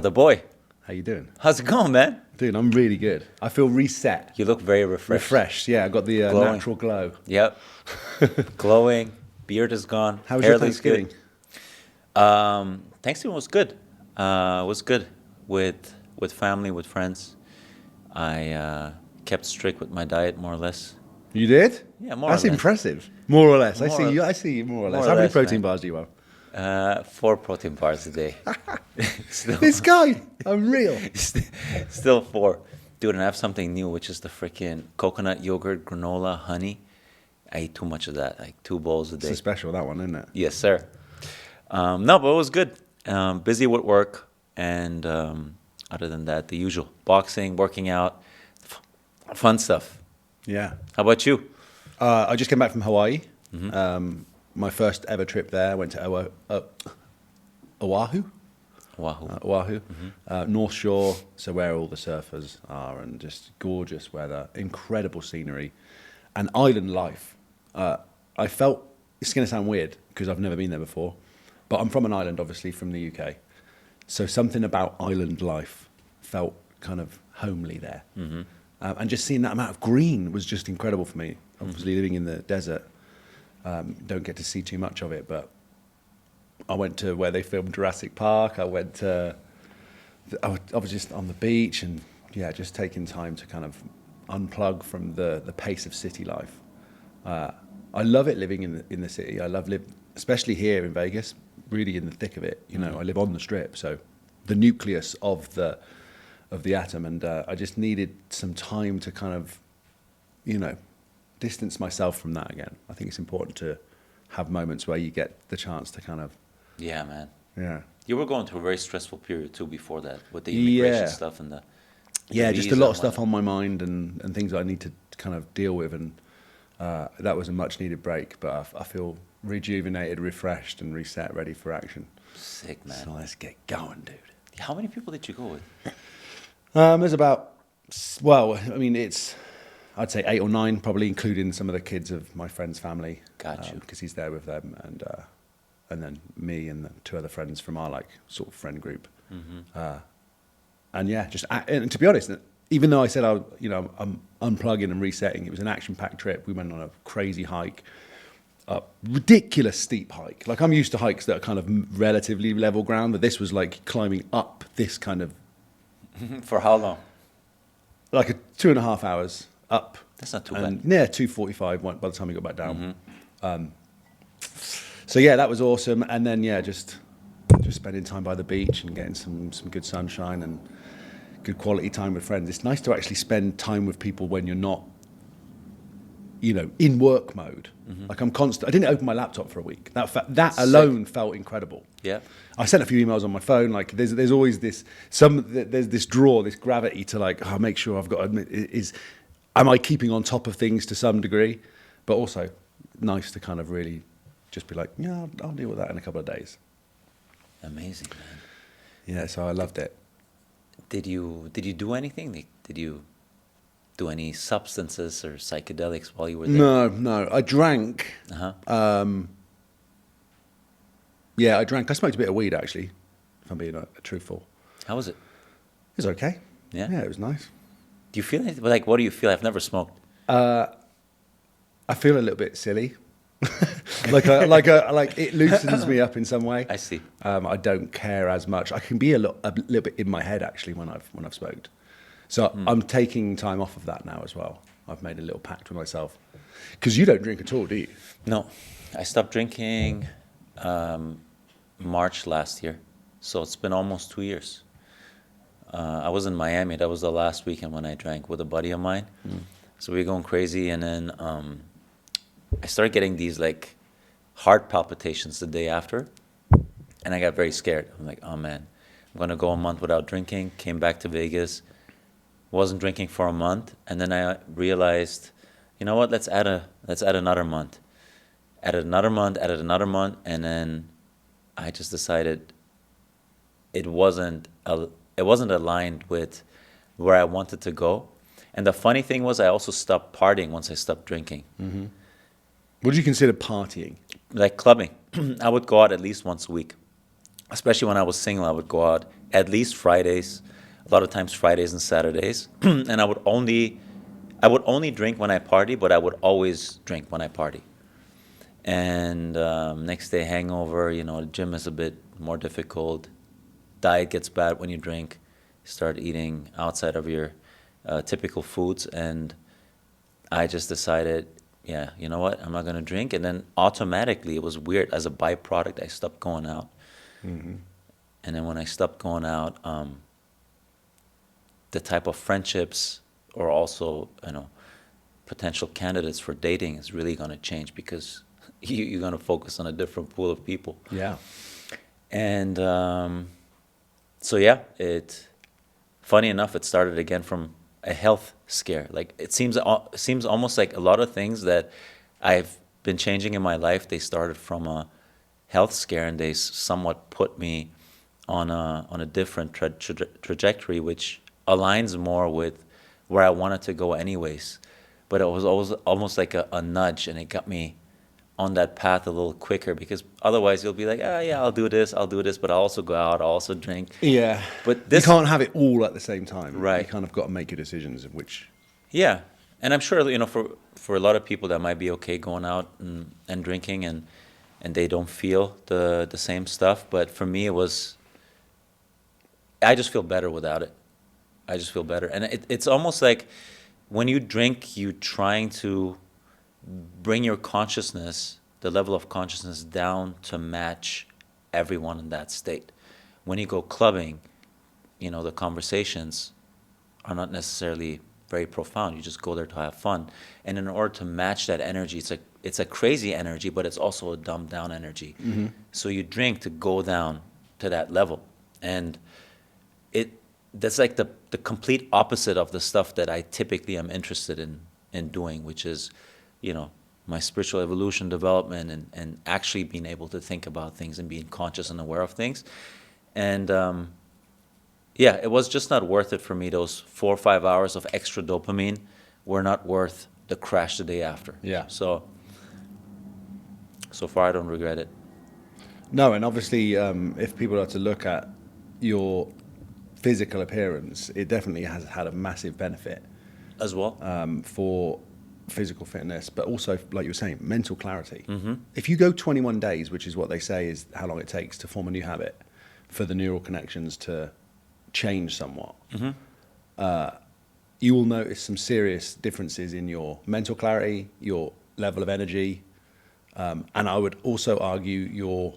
The boy, How you doing? how's it going, man? Dude, I'm really good. I feel reset. You look very refreshed. Refreshed, yeah. I got the Glowing. natural glow. Yep. Glowing. Beard is gone. How was Hair your looks good. Thanksgiving? Thanksgiving was good. Was good with family, with friends. I kept strict with my diet, more or less. You did? Yeah, more That's or less. impressive. More or less. More I see you more or less. more or How many less, protein man. bars do you have? 4 protein bars a day. still, This guy, unreal. still 4. Dude, and I have something new, which is the freaking coconut yogurt, granola, honey. I eat too much of that, like 2 bowls a day. It's a special, that one, isn't it? Yes, sir. No, but it was good. Busy with work, and other than that, the usual boxing, working out, fun stuff. Yeah. How about you? I just came back from Hawaii. Mm-hmm. My first ever trip there. I went to Oahu. Wahoo. Oahu, North Shore, so where all the surfers are, and just gorgeous weather, incredible scenery, and island life. I felt, it's going to sound weird because I've never been there before, but I'm from an island, obviously, from the UK. So something about island life felt kind of homely there. And just seeing that amount of green was just incredible for me. Obviously, living in the desert, don't get to see too much of it, but I went to where they filmed Jurassic Park. I was just on the beach and, yeah, just taking time to kind of unplug from the pace of city life. I love it living in the city. I love especially here in Vegas, really in the thick of it. You know, I live on the Strip, so the nucleus of the atom, and I just needed some time to kind of, distance myself from that again. I think it's important to have moments where you get the chance to kind of, Yeah, man. yeah. You were going through a very stressful period, too, before that, with the immigration Yeah. stuff and the Yeah, just a visa lot and of stuff whatnot. on my mind and things I need to kind of deal with, and that was a much needed break, but I feel rejuvenated, refreshed, and reset, ready for action. Sick, man. So let's get going, dude. How many people did you go with? There's about, well, I mean, I'd say 8 or 9, probably, including some of the kids of my friend's family. Got you. Because he's there with them, and then me and the 2 other friends from our sort of friend group. And yeah, and to be honest, even though I said I'm unplugging and resetting, it was an action-packed trip. We went on a crazy hike, a ridiculous steep hike. Like, I'm used to hikes that are kind of relatively level ground, but this was like climbing up this kind of, For how long? like 2.5 hours up. That's not too and bad. yeah, 2:45 by the time we got back down. So yeah, that was awesome. And then yeah, just spending time by the beach and getting some good sunshine and good quality time with friends. It's nice to actually spend time with people when you're not, in work mode. Like, I didn't open my laptop for a week. That alone felt incredible. Yeah. I sent a few emails on my phone. Like, there's always there's this draw, this gravity to make sure I've got to admit, am I keeping on top of things to some degree? But also nice to kind of really just be like, yeah, I'll deal with that in a couple of days. Amazing, man. Yeah, so I loved it. Did you do anything? Did you do any substances or psychedelics while you were there? No, I drank. Uh-huh. Yeah, I drank. I smoked a bit of weed, actually, if I'm being truthful. How was it? It was okay. Yeah? Yeah, it was nice. Do you feel anything? Like, what do you feel? I've never smoked. I feel a little bit silly. like it loosens me up in some way. I see. I don't care as much. I can be a little bit in my head, actually, when I've smoked. So I'm taking time off of that now as well. I've made a little pact with myself. Because you don't drink at all, do you? No, I stopped drinking March last year, so it's been almost 2 years. I was in Miami. That was the last weekend when I drank with a buddy of mine. So we were going crazy, and then I started getting these heart palpitations the day after, and I got very scared. I'm like, oh man, I'm gonna go a month without drinking. Came back to Vegas, wasn't drinking for a month, and then I realized, you know what? Let's add another month. Added another month, and then I just decided it wasn't aligned with where I wanted to go. And the funny thing was, I also stopped partying once I stopped drinking. What do you consider partying? Like clubbing. I would go out at least once a week. especially when I was single, I would go out at least Fridays, a lot of times Fridays and Saturdays, and I would only drink when I party, but I would always drink when I party. And next day hangover, the gym is a bit more difficult. Diet gets bad when you drink. Start eating outside of your typical foods, and I just decided, yeah, you know what? I'm not gonna drink. And then automatically, it was weird. As a byproduct, I stopped going out. And then when I stopped going out, the type of friendships or also, potential candidates for dating is really gonna change because you're gonna focus on a different pool of people. Yeah. And so yeah, funny enough, it started again from a health scare. Like it seems almost like a lot of things that I've been changing in my life, they started from a health scare, and they somewhat put me on a different trajectory, which aligns more with where I wanted to go anyways. But it was always almost like a nudge, and it got me on that path a little quicker, because otherwise you'll be like, yeah, I'll do this, but I'll also go out, I'll also drink. Yeah. But You can't have it all at the same time. Right. You kind of got to make your decisions of which. Yeah, and I'm sure for a lot of people that might be okay going out and drinking, and they don't feel the same stuff. But for me, I just feel better without it. I just feel better, and it's almost like when you drink, you trying to bring your consciousness, the level of consciousness, down to match everyone in that state. When you go clubbing, the conversations are not necessarily very profound. You just go there to have fun. And in order to match that energy, it's a crazy energy, but it's also a dumbed down energy. So you drink to go down to that level. And that's like the complete opposite of the stuff that I typically am interested in doing, which is, my spiritual evolution development, and actually being able to think about things and being conscious and aware of things. And yeah, it was just not worth it for me. Those 4 or 5 hours of extra dopamine were not worth the crash the day after. Yeah. So far, I don't regret it. No, and obviously, if people are to look at your physical appearance, it definitely has had a massive benefit As well. for physical fitness, but also, like you were saying, mental clarity. If you go 21 days, which is what they say is how long it takes to form a new habit, for the neural connections to change somewhat, you will notice some serious differences in your mental clarity, your level of energy, and I would also argue your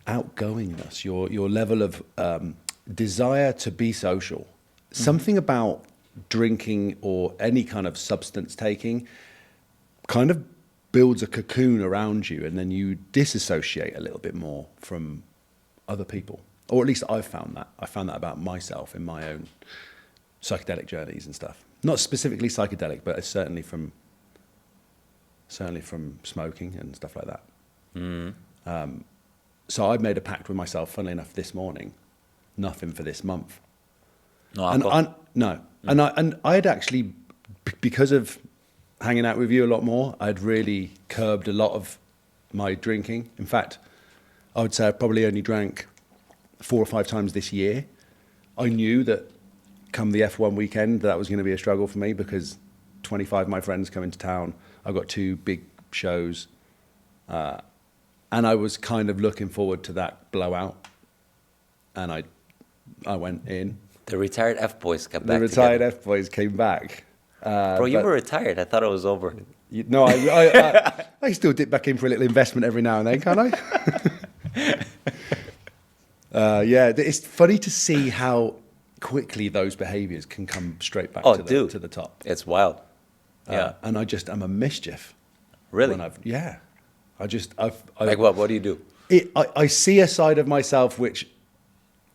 outgoingness, your level of desire to be social. Something about drinking or any kind of substance taking kind of builds a cocoon around you, and then you disassociate a little bit more from other people. Or at least I've found that. I found that about myself in my own psychedelic journeys and stuff. Not specifically psychedelic, but it's certainly from smoking and stuff like that. So I've made a pact with myself, funnily enough, this morning, nothing for this month. No alcohol? No. And I had actually, because of hanging out with you a lot more, I'd really curbed a lot of my drinking. In fact, I would say I probably only drank 4 or 5 times this year. I knew that come the F1 weekend, that was going to be a struggle for me, because 25 of my friends come into town. I've got 2 big shows. And I was kind of looking forward to that blowout. And I went in. The retired F-boys got back The retired together. F-boys came back. Bro, you were retired. I thought it was over. No, I still dip back in for a little investment every now and then, can't I? Yeah, it's funny to see how quickly those behaviours can come straight back to the top. It's wild. Yeah. And I'm a mischief. Really? Like what? What do you do? I see a side of myself which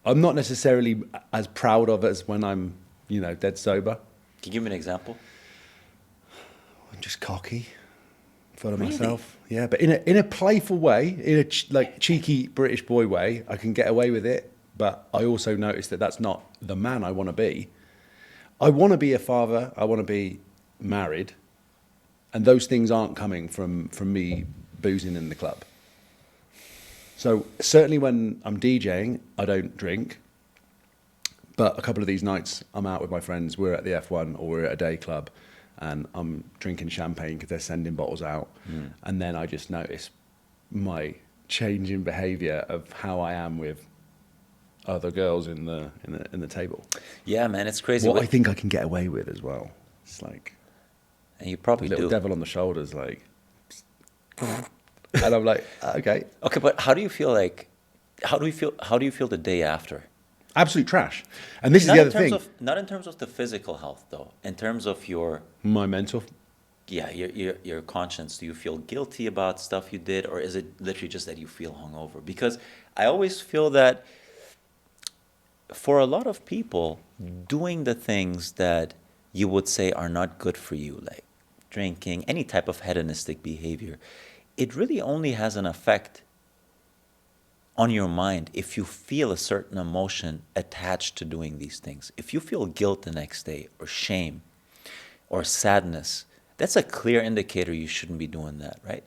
I'm not necessarily as proud of as when I'm, dead sober. Can you give me an example? I'm just cocky, full of myself. Yeah, but in a playful way, in a cheeky British boy way, I can get away with it. But I also notice that that's not the man I want to be. I want to be a father. I want to be married, and those things aren't coming from me boozing in the club. So certainly when I'm DJing, I don't drink. But a couple of these nights, I'm out with my friends. We're at the F1 or we're at a day club, and I'm drinking champagne because they're sending bottles out. And then I just notice my change in behaviour of how I am with other girls in the table. Yeah, man, it's crazy. What I think I can get away with as well. It's like And you probably the little do. devil on the shoulders, like, and I'm like, okay, Okay, but how do you feel like? How do you feel the day after? absolute trash. And this is Not the in other terms thing. of not in terms of the physical health, though. In terms of your My mental. your conscience. Do you feel guilty about stuff you did, or is it literally just that you feel hungover? Because I always feel that for a lot of people, doing the things that you would say are not good for you, like drinking, any type of hedonistic behavior, it really only has an effect on your mind if you feel a certain emotion attached to doing these things. If you feel guilt the next day, or shame, or sadness, that's a clear indicator you shouldn't be doing that, right?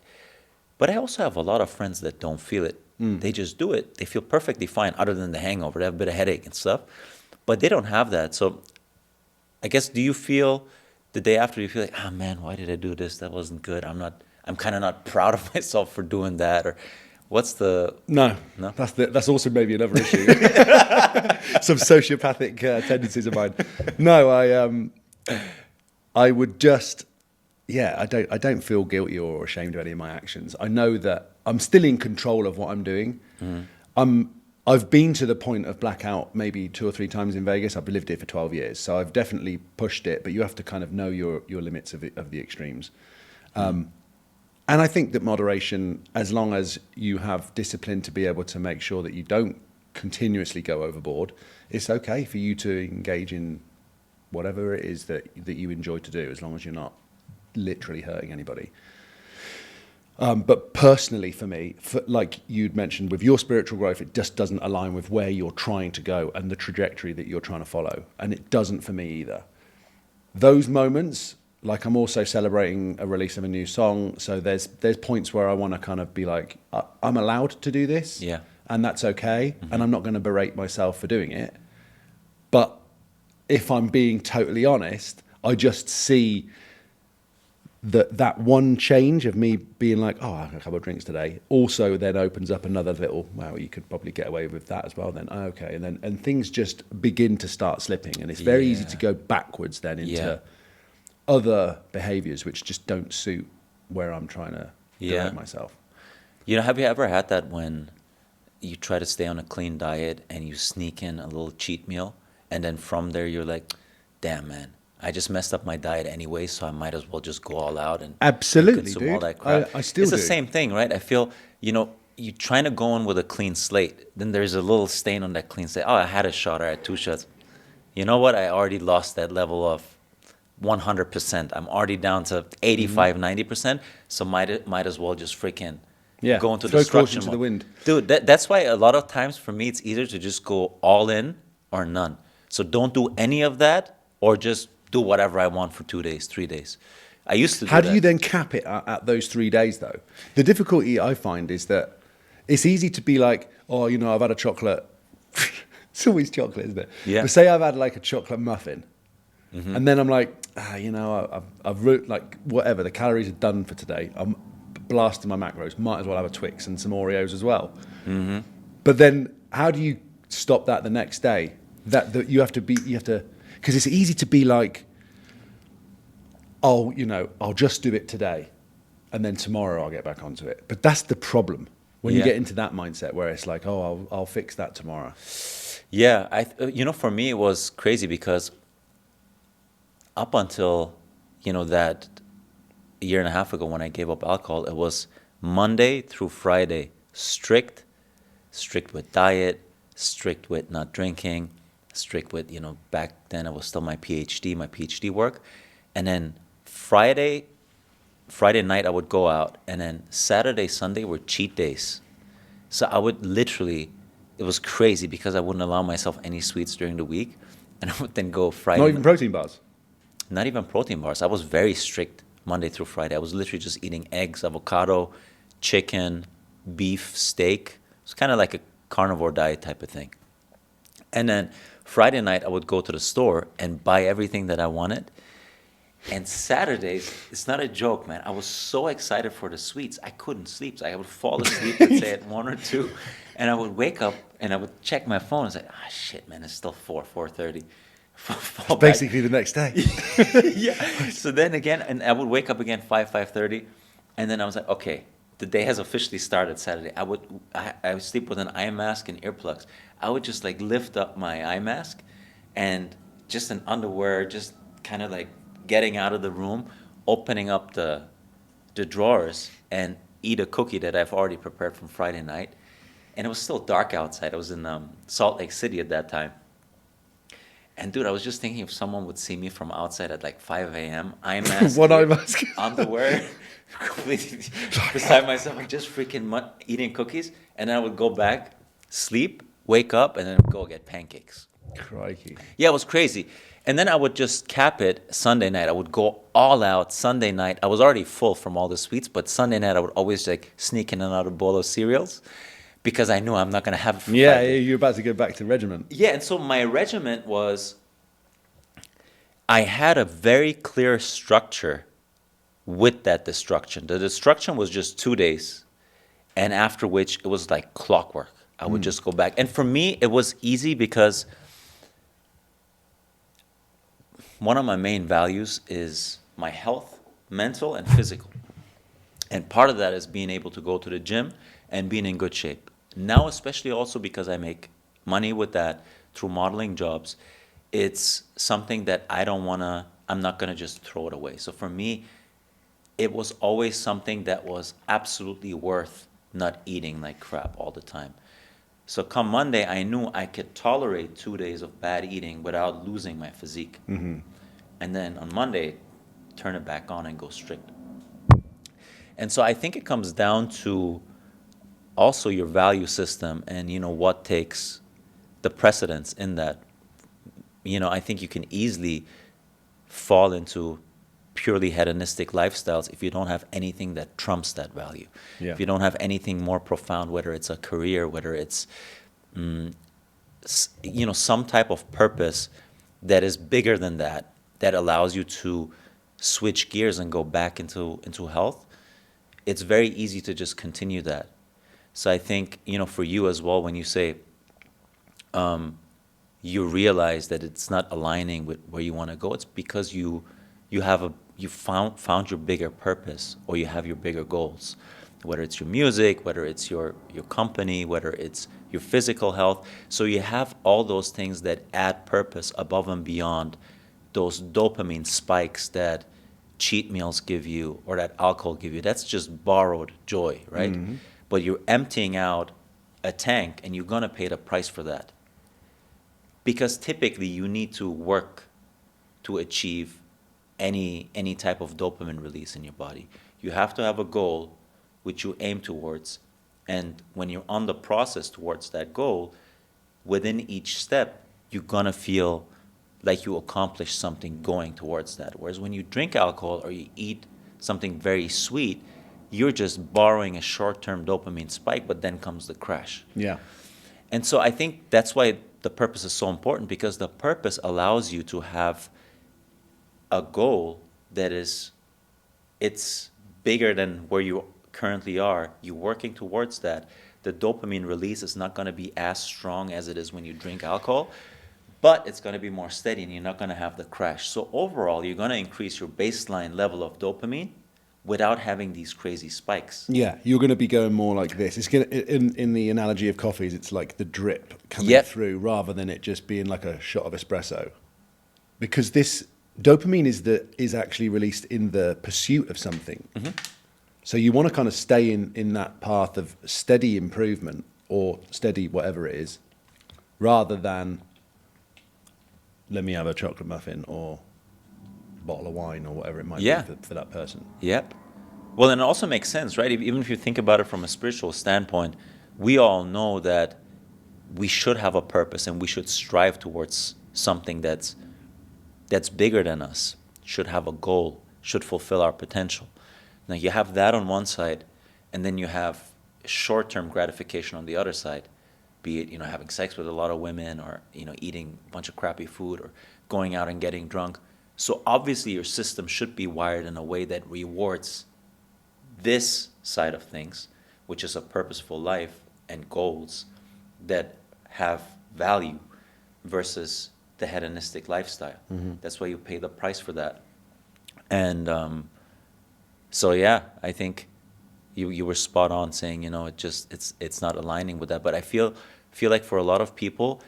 But I also have a lot of friends that don't feel it. They just do it. They feel perfectly fine other than the hangover. They have a bit of headache and stuff, but they don't have that. So I guess, do you feel the day after, you feel like, oh man, why did I do this? That wasn't good. I'm kind of not proud of myself for doing that. Or what's the... No, No? That's also maybe another issue. Some sociopathic tendencies of mine. No, I would just, I don't feel guilty or ashamed of any of my actions. I know that I'm still in control of what I'm doing. I've been to the point of blackout maybe 2 or 3 times in Vegas. I've lived here for 12 years, so I've definitely pushed it. But you have to kind of know your limits of the extremes. And I think that moderation, as long as you have discipline to be able to make sure that you don't continuously go overboard, it's okay for you to engage in whatever it is that you enjoy to do, as long as you're not literally hurting anybody. But personally for me, like you'd mentioned, with your spiritual growth, it just doesn't align with where you're trying to go and the trajectory that you're trying to follow. And it doesn't for me either. Those moments, like I'm also celebrating a release of a new song. So there's points where I want to kind of be like, I'm allowed to do this. Yeah. And that's okay. And I'm not going to berate myself for doing it. But if I'm being totally honest, I just see that one change of me being like, oh, I had a couple of drinks today, also then opens up another little, well, you could probably get away with that as well then. Okay. And things just begin to start slipping. And it's very easy to go backwards then into other behaviors which just don't suit where I'm trying to direct myself. You know, have you ever had that when you try to stay on a clean diet and you sneak in a little cheat meal, and then from there you're like, damn, man, I just messed up my diet anyway, so I might as well just go all out and Absolutely, consume all dude. that crap. I still It's do. the same thing, right? I feel, you're trying to go in with a clean slate. Then there's a little stain on that clean slate. Oh, I had a shot or I had 2 shots. You know what? I already lost that level of 100%. I'm already down to 85, 90%. So might as well just freaking go into throw destruction caution to mode. the wind. Dude, that's why a lot of times for me it's easier to just go all in or none. So don't do any of that, or just do whatever I want for 2 days, 3 days. I used to do How that. do you then cap it at those 3 days, though? The difficulty I find is that it's easy to be like, oh, I've had a chocolate. It's always chocolate, isn't it? Yeah. But say I've had like a chocolate muffin, and then I'm like, I've like whatever, the calories are done for today. I'm blasting my macros. Might as well have a Twix and some Oreos as well. But then, how do you stop that the next day? That you have to, because it's easy to be like, oh, I'll just do it today, and then tomorrow I'll get back onto it. But that's the problem when you get into that mindset where it's like, oh, I'll fix that tomorrow. Yeah, for me it was crazy because up until, that a year and a half ago when I gave up alcohol, it was Monday through Friday, strict with diet, strict with not drinking, strict with, back then it was still my PhD work. And then Friday night I would go out, and then Saturday, Sunday were cheat days. So I would literally, it was crazy because I wouldn't allow myself any sweets during the week. And I would then go Friday. Not even protein bars? Not even protein bars. I was very strict Monday through Friday. I was literally just eating eggs, avocado, chicken, beef, steak, It's kind of like a carnivore diet type of thing. And then Friday night, I would go to the store and buy everything that I wanted. And Saturdays, it's not a joke, man. I was so excited for the sweets, I couldn't sleep. So I would fall asleep, let's say at 1 or 2, and I would wake up and I would check my phone and say, ah, shit, man, it's still 4:30. Fall back. Basically the next day. Yeah. So then again, and I would wake up again 5:30, and then I was like, okay, the day has officially started Saturday. I would sleep with an eye mask and earplugs. I would just like lift up my eye mask, and just in underwear, just kind of like getting out of the room, opening up the drawers, and eat a cookie that I've already prepared from Friday night. And it was still dark outside. I was in Salt Lake City at that time. And dude, I was just thinking if someone would see me from outside at like 5 a.m., eye mask, One eye mask. underwear, completely beside myself, and just freaking eating cookies. And then I would go back, sleep, wake up, and then go get pancakes. Crikey. Yeah, it was crazy. And then I would just cap it Sunday night. I would go all out Sunday night. I was already full from all the sweets, but Sunday night I would always like sneak in another bowl of cereals because I knew I'm not going to have it for 5 Yeah, days. you're about to go back to regiment. Yeah, and so my regiment was, I had a very clear structure with that destruction. The destruction was just 2 days, and after which it was like clockwork. I would just go back. And for me, it was easy because one of my main values is my health, mental and physical. And part of that is being able to go to the gym and being in good shape. Now, especially also because I make money with that through modeling jobs, it's something that I'm not going to just throw it away. So for me, it was always something that was absolutely worth not eating like crap all the time. So come Monday, I knew I could tolerate 2 days of bad eating without losing my physique. Mm-hmm. And then on Monday, turn it back on and go strict. And so I think it comes down to also your value system and, what takes the precedence in that. I think you can easily fall into purely hedonistic lifestyles if you don't have anything that trumps that value. Yeah. If you don't have anything more profound, whether it's a career, whether it's, some type of purpose that is bigger than that allows you to switch gears and go back into health, it's very easy to just continue that. So I think, for you as well, when you say you realize that it's not aligning with where you want to go, it's because you found your bigger purpose, or you have your bigger goals, whether it's your music, whether it's your company, whether it's your physical health. So you have all those things that add purpose above and beyond those dopamine spikes that cheat meals give you or that alcohol give you. That's just borrowed joy, right? Mm-hmm. But you're emptying out a tank, and you're going to pay the price for that. Because typically you need to work to achieve any type of dopamine release in your body. You have to have a goal which you aim towards, and when you're on the process towards that goal, within each step, you're going to feel like you accomplished something going towards that. Whereas when you drink alcohol or you eat something very sweet, you're just borrowing a short-term dopamine spike, but then comes the crash. Yeah. And so I think that's why the purpose is so important, because the purpose allows you to have a goal that it's bigger than where you currently are. You're working towards that. The dopamine release is not going to be as strong as it is when you drink alcohol, but it's going to be more steady, and you're not going to have the crash. So overall, you're going to increase your baseline level of dopamine without having these crazy spikes. Yeah, you're going to be going more like this. It's going to, in the analogy of coffees, it's like the drip coming through rather than it just being like a shot of espresso. Because this dopamine is actually released in the pursuit of something. Mm-hmm. So you want to kind of stay in that path of steady improvement or steady whatever it is, rather than let me have a chocolate muffin or a bottle of wine or whatever it might be for that person. Yep. Well, and it also makes sense, right? Even if you think about it from a spiritual standpoint, we all know that we should have a purpose and we should strive towards something that's bigger than us, should have a goal, should fulfill our potential. Now you have that on one side, and then you have short-term gratification on the other side, be it, having sex with a lot of women, or, eating a bunch of crappy food, or going out and getting drunk. So obviously your system should be wired in a way that rewards this side of things, which is a purposeful life and goals that have value, versus the hedonistic lifestyle. That's why you pay the price for that. And so yeah, I think you were spot on saying, it's not aligning with that. But I feel like for a lot of people,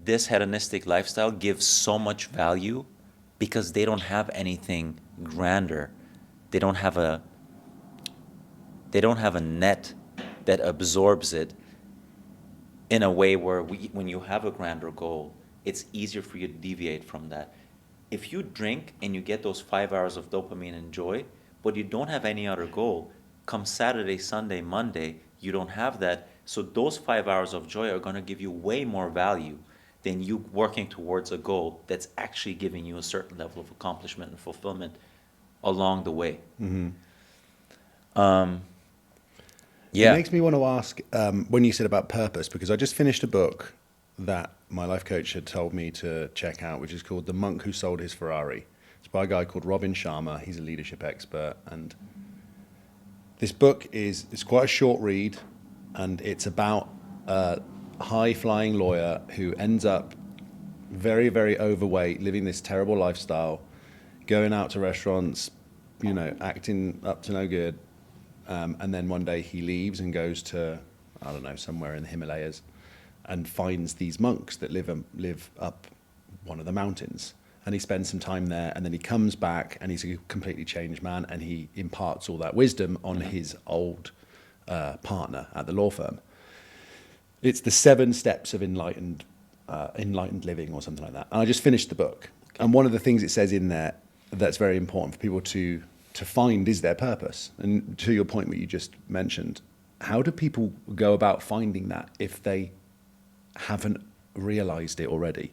this hedonistic lifestyle gives so much value because they don't have anything grander. They don't have a net that absorbs it in a way where when you have a grander goal, it's easier for you to deviate from that. If you drink and you get those 5 hours of dopamine and joy, but you don't have any other goal, come Saturday, Sunday, Monday, you don't have that. So those 5 hours of joy are going to give you way more value than you working towards a goal that's actually giving you a certain level of accomplishment and fulfillment along the way. It makes me want to ask, when you said about purpose, because I just finished a book that my life coach had told me to check out, which is called The Monk Who Sold His Ferrari. It's by a guy called Robin Sharma. He's a leadership expert. And this book it's quite a short read, and it's about a high-flying lawyer who ends up very, very overweight, living this terrible lifestyle, going out to restaurants, acting up to no good. And then one day he leaves and goes to, I don't know, somewhere in the Himalayas, and finds these monks that live up one of the mountains. And he spends some time there, and then he comes back, and he's a completely changed man, and he imparts all that wisdom on his old partner at the law firm. It's the 7 steps of enlightened living, or something like that. And I just finished the book. Okay. And one of the things it says in there that's very important for people to find is their purpose. And to your point, what you just mentioned, how do people go about finding that if they haven't realized it already?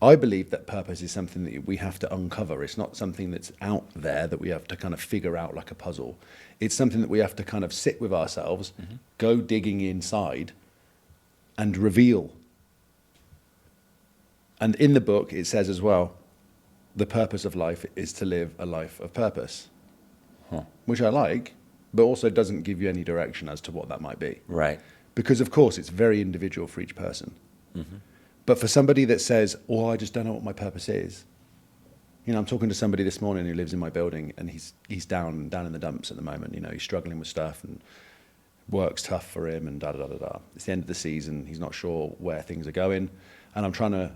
I believe that purpose is something that we have to uncover. It's not something that's out there that we have to kind of figure out like a puzzle. It's something that we have to kind of sit with ourselves, go digging inside, and reveal. And in the book, it says as well, the purpose of life is to live a life of purpose. Which I like, but also doesn't give you any direction as to what that might be. Right. Because, of course, it's very individual for each person. But for somebody that says, I just don't know what my purpose is. I'm talking to somebody this morning who lives in my building, and he's down in the dumps at the moment. He's struggling with stuff, and work's tough for him, and da-da-da-da-da. It's the end of the season. He's not sure where things are going. And I'm trying to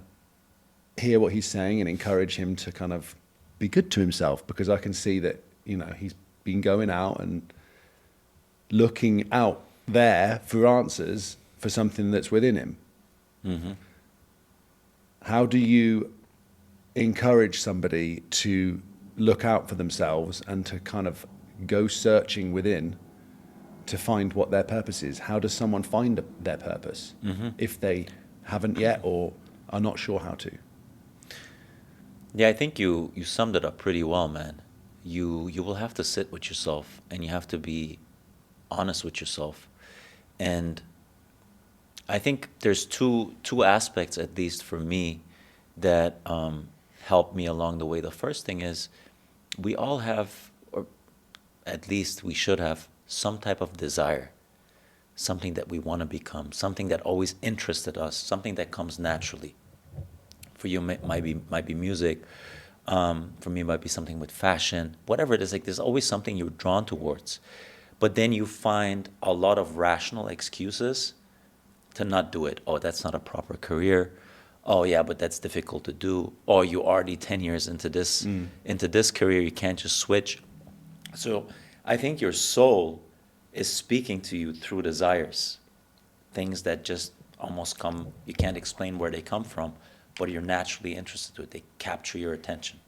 hear what he's saying and encourage him to kind of be good to himself, because I can see that, he's been going out and looking out there for answers for something that's within him. How do you encourage somebody to look out for themselves and to kind of go searching within to find what their purpose is? How does someone find their purpose if they haven't yet or are not sure how to? Yeah, I think you summed it up pretty well, man. You will have to sit with yourself, and you have to be honest with yourself. And I think there's two aspects, at least for me, that helped me along the way. The first thing is we all have, or at least we should have, some type of desire, something that we want to become, something that always interested us, something that comes naturally. For you, it might be music. For me, it might be something with fashion. Whatever it is, like there's always something you're drawn towards. But then you find a lot of rational excuses to not do it. Oh, that's not a proper career. Oh, yeah, but that's difficult to do. Oh, you're already 10 years into this career. You can't just switch. So I think your soul is speaking to you through desires, things that just almost come, you can't explain where they come from, but you're naturally interested in it. They capture your attention.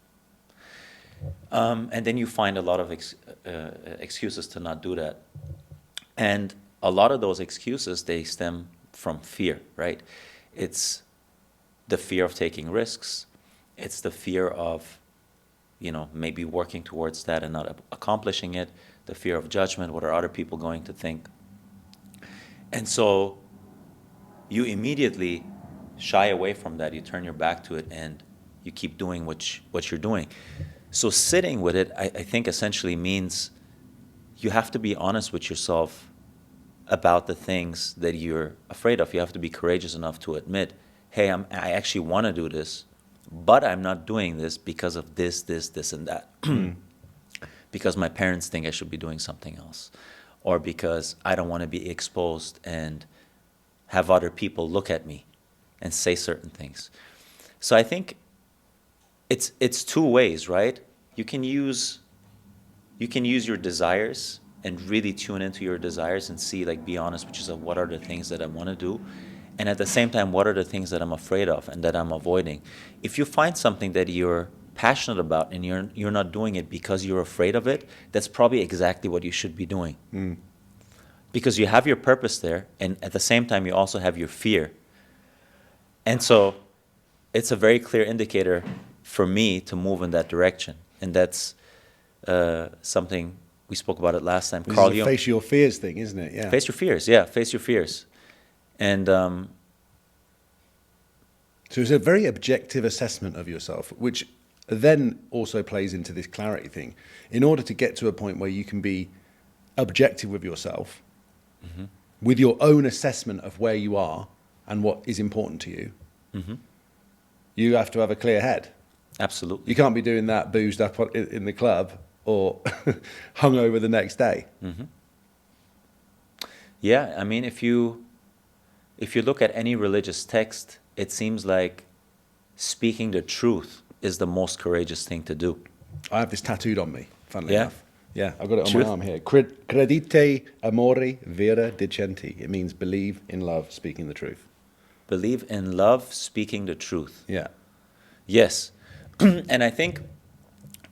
And then you find a lot of excuses to not do that. And a lot of those excuses, they stem from fear, right? It's the fear of taking risks. It's the fear of, maybe working towards that and not accomplishing it. The fear of judgment. What are other people going to think? And so you immediately shy away from that. You turn your back to it and you keep doing what you're doing. So sitting with it, I think essentially means you have to be honest with yourself about the things that you're afraid of. You have to be courageous enough to admit, hey, I actually want to do this, but I'm not doing this because of this, and that. Because my parents think I should be doing something else, or because I don't want to be exposed and have other people look at me and say certain things. So I think it's two ways, right? You can use your desires and really tune into your desires and see, like, be honest with yourself, what are the things that I want to do? And at the same time, what are the things that I'm afraid of and that I'm avoiding? If you find something that you're passionate about and you're not doing it because you're afraid of it, that's probably exactly what you should be doing. Because you have your purpose there, and at the same time, you also have your fear. And so it's a very clear indicator for me to move in that direction. And that's something we spoke about it last time. This is a face your fears thing, isn't it? Yeah. Face your fears, yeah. Face your fears. And so it's a very objective assessment of yourself, which then also plays into this clarity thing. In order to get to a point where you can be objective with yourself, with your own assessment of where you are and what is important to you, you have to have a clear head. absolutely. You can't be doing that boozed up in the club or hungover the next day. Yeah, I mean, if you look at any religious text, it seems like speaking the truth is the most courageous thing to do. I have this tattooed on me, funnily Yeah? enough. Yeah, I've got it on Truth? my arm here. Credite amore vera dicenti. It means believe in love, speaking the truth. Believe in love, speaking the truth. Yeah. Yes. And I think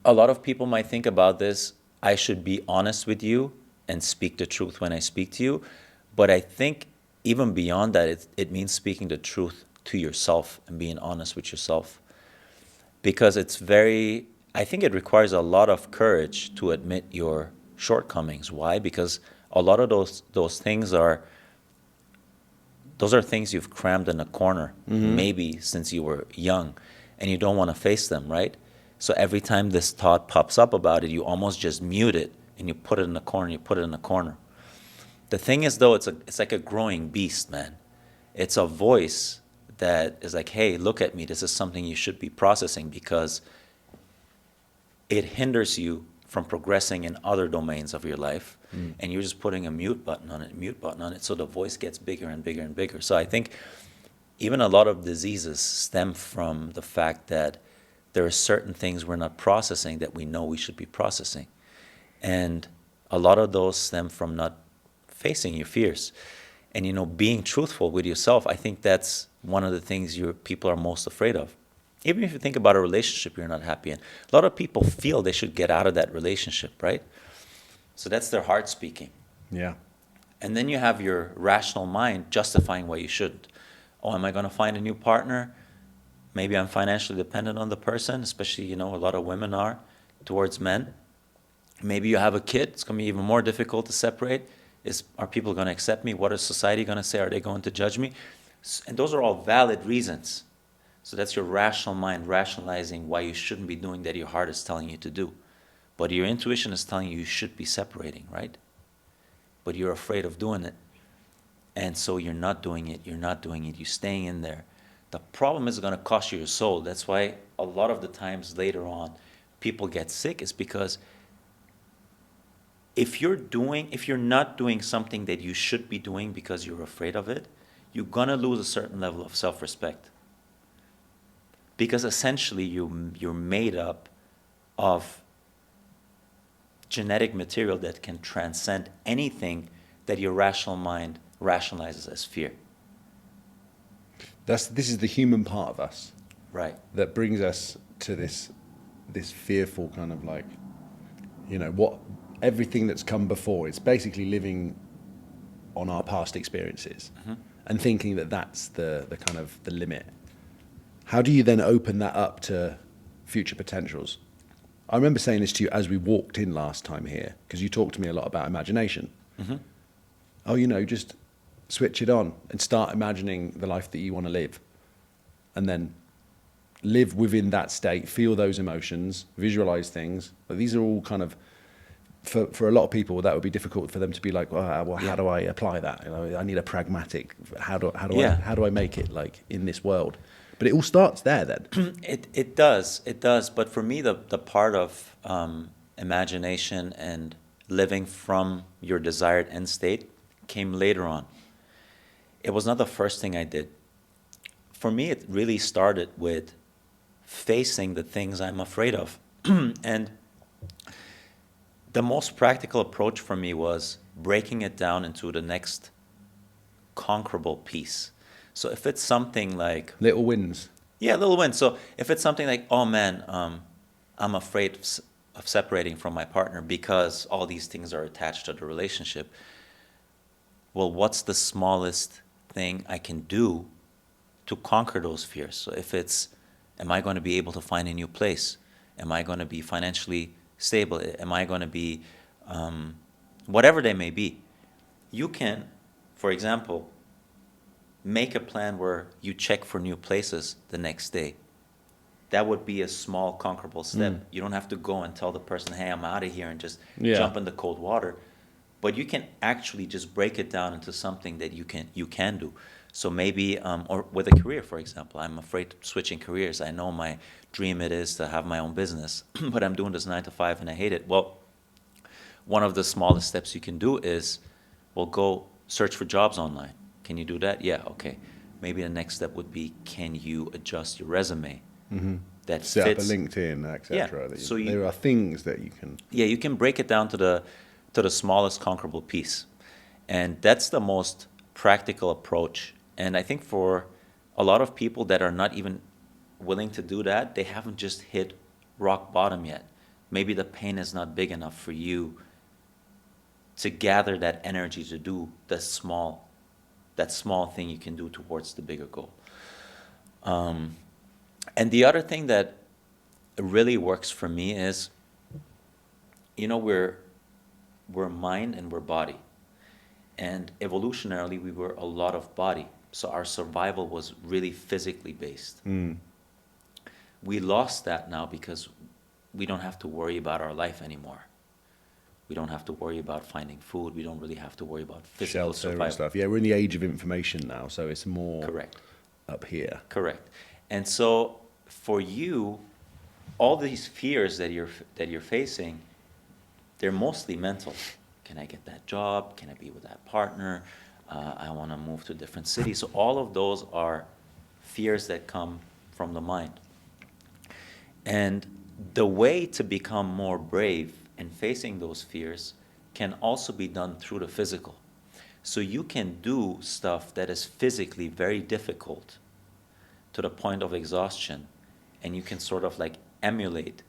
a lot of people might think about this, I should be honest with you and speak the truth when I speak to you. But I think even beyond that, it means speaking the truth to yourself and being honest with yourself. Because I think it requires a lot of courage to admit your shortcomings. Why? Because a lot of those things are things you've crammed in a corner, maybe since you were young, and you don't want to face them, right? So every time this thought pops up about it, you almost just mute it and you put it in a corner. The thing is, though, it's like a growing beast, man. It's a voice that is like, hey, look at me. This is something you should be processing, because it hinders you from progressing in other domains of your life. And you're just putting a mute button on it, so the voice gets bigger and bigger and bigger. So I think even a lot of diseases stem from the fact that there are certain things we're not processing that we know we should be processing. And a lot of those stem from not facing your fears. And, being truthful with yourself, I think that's one of the things people are most afraid of. Even if you think about a relationship you're not happy in, a lot of people feel they should get out of that relationship, right? So that's their heart speaking. Yeah. And then you have your rational mind justifying why you shouldn't. Oh, am I going to find a new partner? Maybe I'm financially dependent on the person, especially, a lot of women are towards men. Maybe you have a kid. It's going to be even more difficult to separate. Are people going to accept me? What is society going to say? Are they going to judge me? And those are all valid reasons. So that's your rational mind rationalizing why you shouldn't be doing that your heart is telling you to do. But your intuition is telling you should be separating, right? But you're afraid of doing it. And so you're not doing it, you're staying in there. The problem is going to cost you your soul. That's why a lot of the times later on, people get sick, is because if you're not doing something that you should be doing because you're afraid of it, you're going to lose a certain level of self-respect. Because essentially you're made up of genetic material that can transcend anything that your rational mind rationalizes as fear. This is the human part of us, Right. that brings us to this fearful kind of like, what everything that's come before. It's basically living on our past experiences and thinking that that's the kind of the limit. How do you then open that up to future potentials? I remember saying this to you as we walked in last time here, because you talked to me a lot about imagination. Oh, just switch it on and start imagining the life that you want to live, and then live within that state, feel those emotions, visualize things. But these are all kind of, for a lot of people, that would be difficult for them to be like, well, how do I apply that? You know, I need a pragmatic. How do I make it like in this world? But it all starts there then. It does. But for me, the part of imagination and living from your desired end state came later on. It was not the first thing I did. For me, it really started with facing the things I'm afraid of. And the most practical approach for me was breaking it down into the next conquerable piece. So if it's something like... Little wins. Yeah, little wins. So if it's something like, oh man, I'm afraid of separating from my partner because all these things are attached to the relationship. Well, what's the smallest thing I can do to conquer those fears? So if it's, am I going to be able to find a new place? Am I going to be financially stable? Am I going to be, whatever they may be? You can, for example, make a plan where you check for new places the next day. That would be a small conquerable step. You don't have to go and tell the person, hey, I'm out of here, and just jump in the cold water. But you can actually just break it down into something that you can do. So maybe, or with a career, for example, I'm afraid of switching careers. I know my dream it is to have my own business, but I'm doing this 9 to 5 and I hate it. Well, one of the smallest steps you can do is, well, go search for jobs online. Can you do that? Yeah, okay. Maybe the next step would be, can you adjust your resume that set fits? up a LinkedIn, etc. Yeah. So there are things that you can... Yeah, you can break it down to the smallest conquerable piece. And that's the most practical approach. And I think for a lot of people that are not even willing to do that, they haven't just hit rock bottom yet. Maybe the pain is not big enough for you to gather that energy to do that small thing you can do towards the bigger goal. And the other thing that really works for me is, you know, we're mind and we're body. And evolutionarily, we were a lot of body. So our survival was really physically based. We lost that now because we don't have to worry about our life anymore. We don't have to worry about finding food. We don't really have to worry about physical shelter survival. and stuff. Yeah, we're in the age of information now, so it's more Correct. up here. Correct. And so for you, all these fears that you're facing, they're mostly mental. Can I get that job? Can I be with that partner? I want to move to a different city. So all of those are fears that come from the mind. And the way to become more brave in facing those fears can also be done through the physical. So you can do stuff that is physically very difficult to the point of exhaustion, and you can sort of like emulate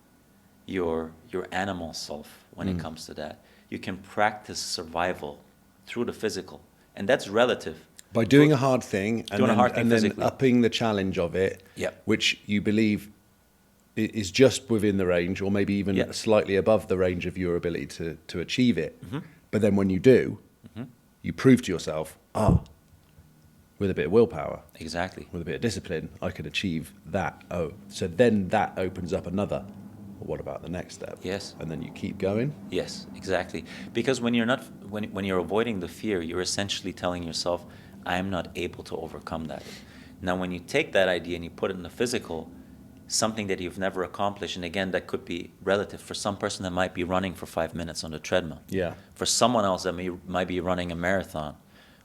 your animal self when it comes to that. You can practice survival through the physical, and that's relative. By doing a hard thing and then physically. upping the challenge of it, Yep. which you believe is just within the range, or maybe even slightly above the range of your ability to achieve it. But then when you do, you prove to yourself, with a bit of willpower, Exactly. with a bit of discipline, I could achieve that. Oh, so then that opens up another. Well, what about the next step? Yes. And then you keep going. Yes, exactly. Because when you're avoiding the fear, you're essentially telling yourself, I am not able to overcome that. Now, when you take that idea and you put it in the physical, something that you've never accomplished, and again, that could be relative. For some person, that might be running for 5 minutes on the treadmill. Yeah. For someone else, that might be running a marathon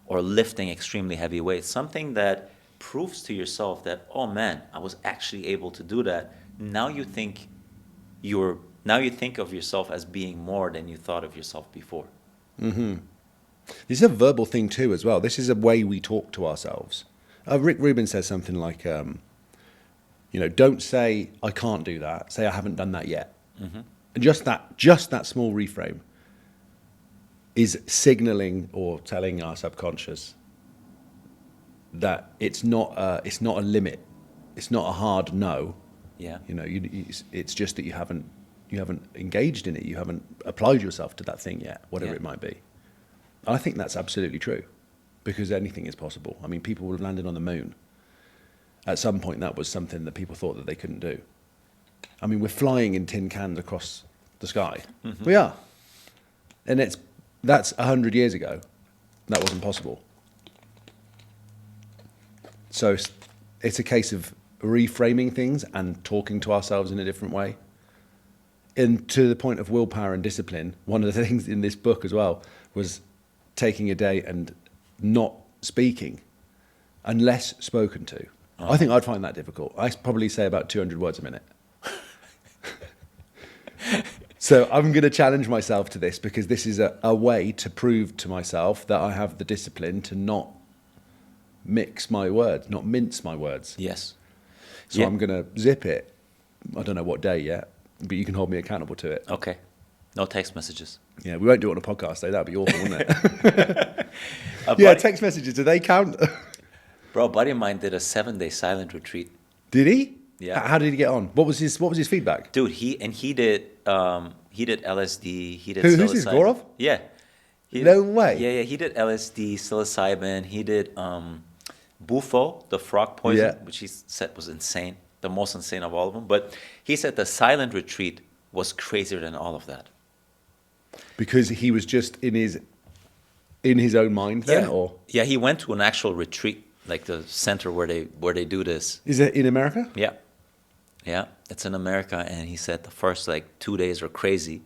or lifting extremely heavy weights. Something that proves to yourself that, oh man, I was actually able to do that. Now you think of yourself as being more than you thought of yourself before. This is a verbal thing too, as well. This is a way we talk to ourselves. Rick Rubin says something like, don't say I can't do that. Say I haven't done that yet. And just that small reframe is signaling or telling our subconscious that it's not a limit. It's not a hard no. Yeah. It's just that you haven't engaged in it. You haven't applied yourself to that thing yet, whatever it might be. I think that's absolutely true. because anything is possible. I mean, people have landed on the moon. At some point, that was something that people thought that they couldn't do. I mean, we're flying in tin cans across the sky. Mm-hmm. We are. And that's 100 years ago. That wasn't possible. So it's a case of reframing things and talking to ourselves in a different way. And to the point of willpower and discipline, one of the things in this book as well was taking a day and not speaking unless spoken to. I think I'd find that difficult. I probably say about 200 words a minute. So I'm going to challenge myself to this because this is a way to prove to myself that I have the discipline to not mix my words, not mince my words. Yes. So I'm going to zip it. I don't know what day yet, but you can hold me accountable to it. Okay. No text messages. Yeah, we won't do it on a podcast though. That'd be awful, wouldn't it? Text messages, do they count? Bro, a buddy of mine did a 7-day silent retreat. Did he? Yeah. How did he get on? What was his feedback? Dude, he did LSD, he did Who's psilocybin. this, Gorov? Yeah. No way. Yeah, he did LSD, psilocybin, he did bufo, the frog poison, which he said was insane, the most insane of all of them. But he said the silent retreat was crazier than all of that. Because he was just in his own mind then, or? Yeah, he went to an actual retreat, like the center where they do this. Is it in America? Yeah, it's in America, and he said the first 2 days were crazy,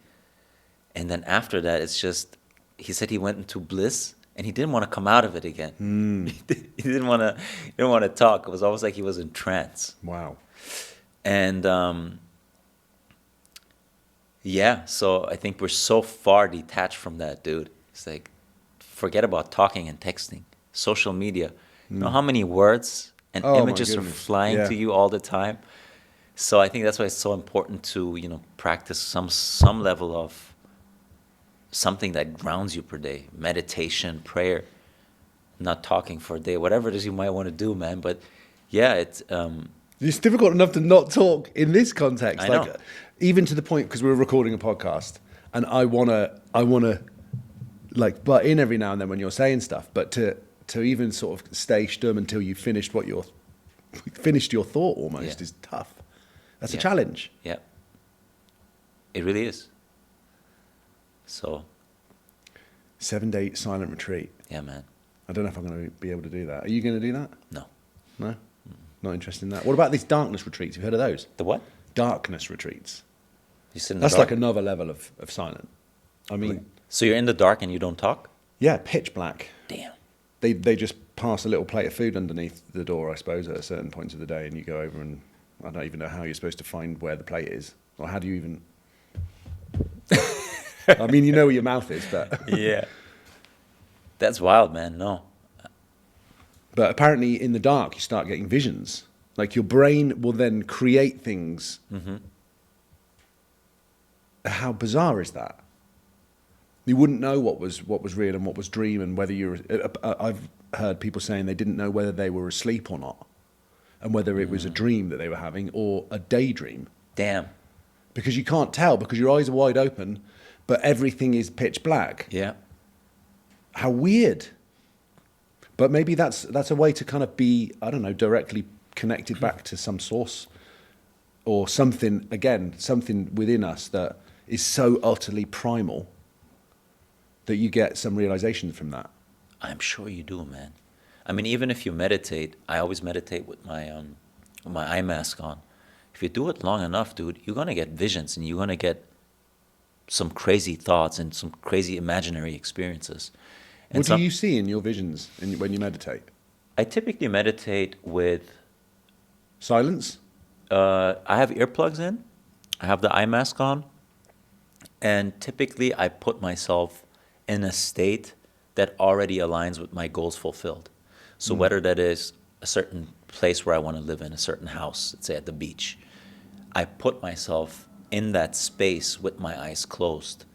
and then after that, it's just, he said he went into bliss, and he didn't want to come out of it again. He didn't want to talk. It was almost like he was in trance. Wow. And so I think we're so far detached from that, dude. It's like, forget about talking and texting. Social media. You know how many words and images are flying to you all the time? So I think that's why it's so important to, practice some level of something that grounds you per day. Meditation, prayer, not talking for a day, whatever it is you might want to do, man. But yeah, it's difficult enough to not talk in this context. I know. Even to the point, because we're recording a podcast, and I wanna butt in every now and then when you're saying stuff, but to even sort of stay stum until you finished your thought almost is tough. That's a challenge. Yeah. It really is. So 7-day silent retreat. Yeah, man. I don't know if I'm going to be able to do that. Are you going to do that? No. No? Mm-mm. Not interested in that. What about these darkness retreats? Have you heard of those? The what? Darkness retreats. You sit in the That's dark? like another level of silent. I mean... So you're in the dark and you don't talk? Yeah, pitch black. Damn. They just pass a little plate of food underneath the door, I suppose, at certain points of the day, and you go over and I don't even know how you're supposed to find where the plate is. Or how do you even... I mean, you know where your mouth is, but... Yeah. That's wild, man. No. But apparently in the dark, you start getting visions. Like your brain will then create things. Mm-hmm. How bizarre is that? You wouldn't know what was real and what was dream, and whether you're... I've heard people saying they didn't know whether they were asleep or not, and whether it was a dream that they were having or a daydream. Damn. Because you can't tell, because your eyes are wide open, but everything is pitch black. Yeah. How weird. But maybe that's a way to kind of be, I don't know, directly connected back to some source or something, again, something within us that is so utterly primal that you get some realization from that. I'm sure you do, man. I mean, even if you meditate, I always meditate with my eye mask on. If you do it long enough, dude, you're going to get visions and you're going to get some crazy thoughts and some crazy imaginary experiences. And what do you see in your visions when you meditate? I typically meditate with... Silence? I have earplugs in. I have the eye mask on. And typically I put myself in a state that already aligns with my goals fulfilled. So whether that is a certain place where I want to live in, a certain house, let's say at the beach, I put myself in that space with my eyes closed.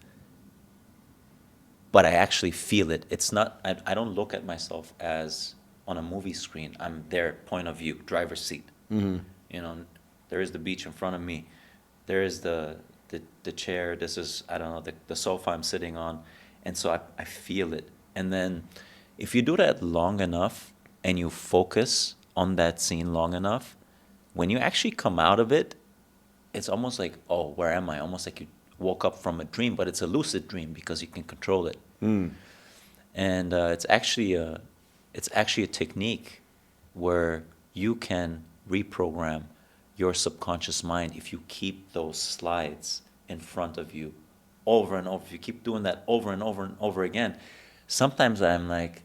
But I actually feel it. It's not, I don't look at myself as on a movie screen. I'm their point of view, driver's seat. Mm-hmm. You know, there is the beach in front of me. There is the chair. This is, I don't know, the sofa I'm sitting on. And so I feel it. And then, If you do that long enough and you focus on that scene long enough, when you actually come out of it, it's almost like, oh, where am I? Almost like you woke up from a dream, but it's a lucid dream because you can control it. And it's actually a technique where you can reprogram your subconscious mind if you keep those slides in front of you over and over. If you keep doing that over and over and over again, sometimes I'm like,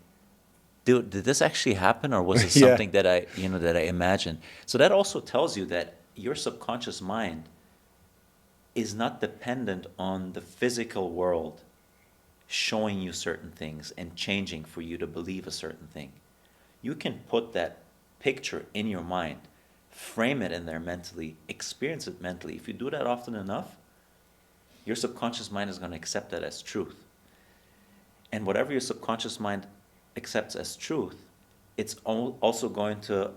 dude, did this actually happen, or was it something that I imagined? So that also tells you that your subconscious mind is not dependent on the physical world showing you certain things and changing for you to believe a certain thing. You can put that picture in your mind, frame it in there mentally, experience it mentally. If you do that often enough, your subconscious mind is going to accept that as truth. And whatever your subconscious mind accepts as truth, it's also going to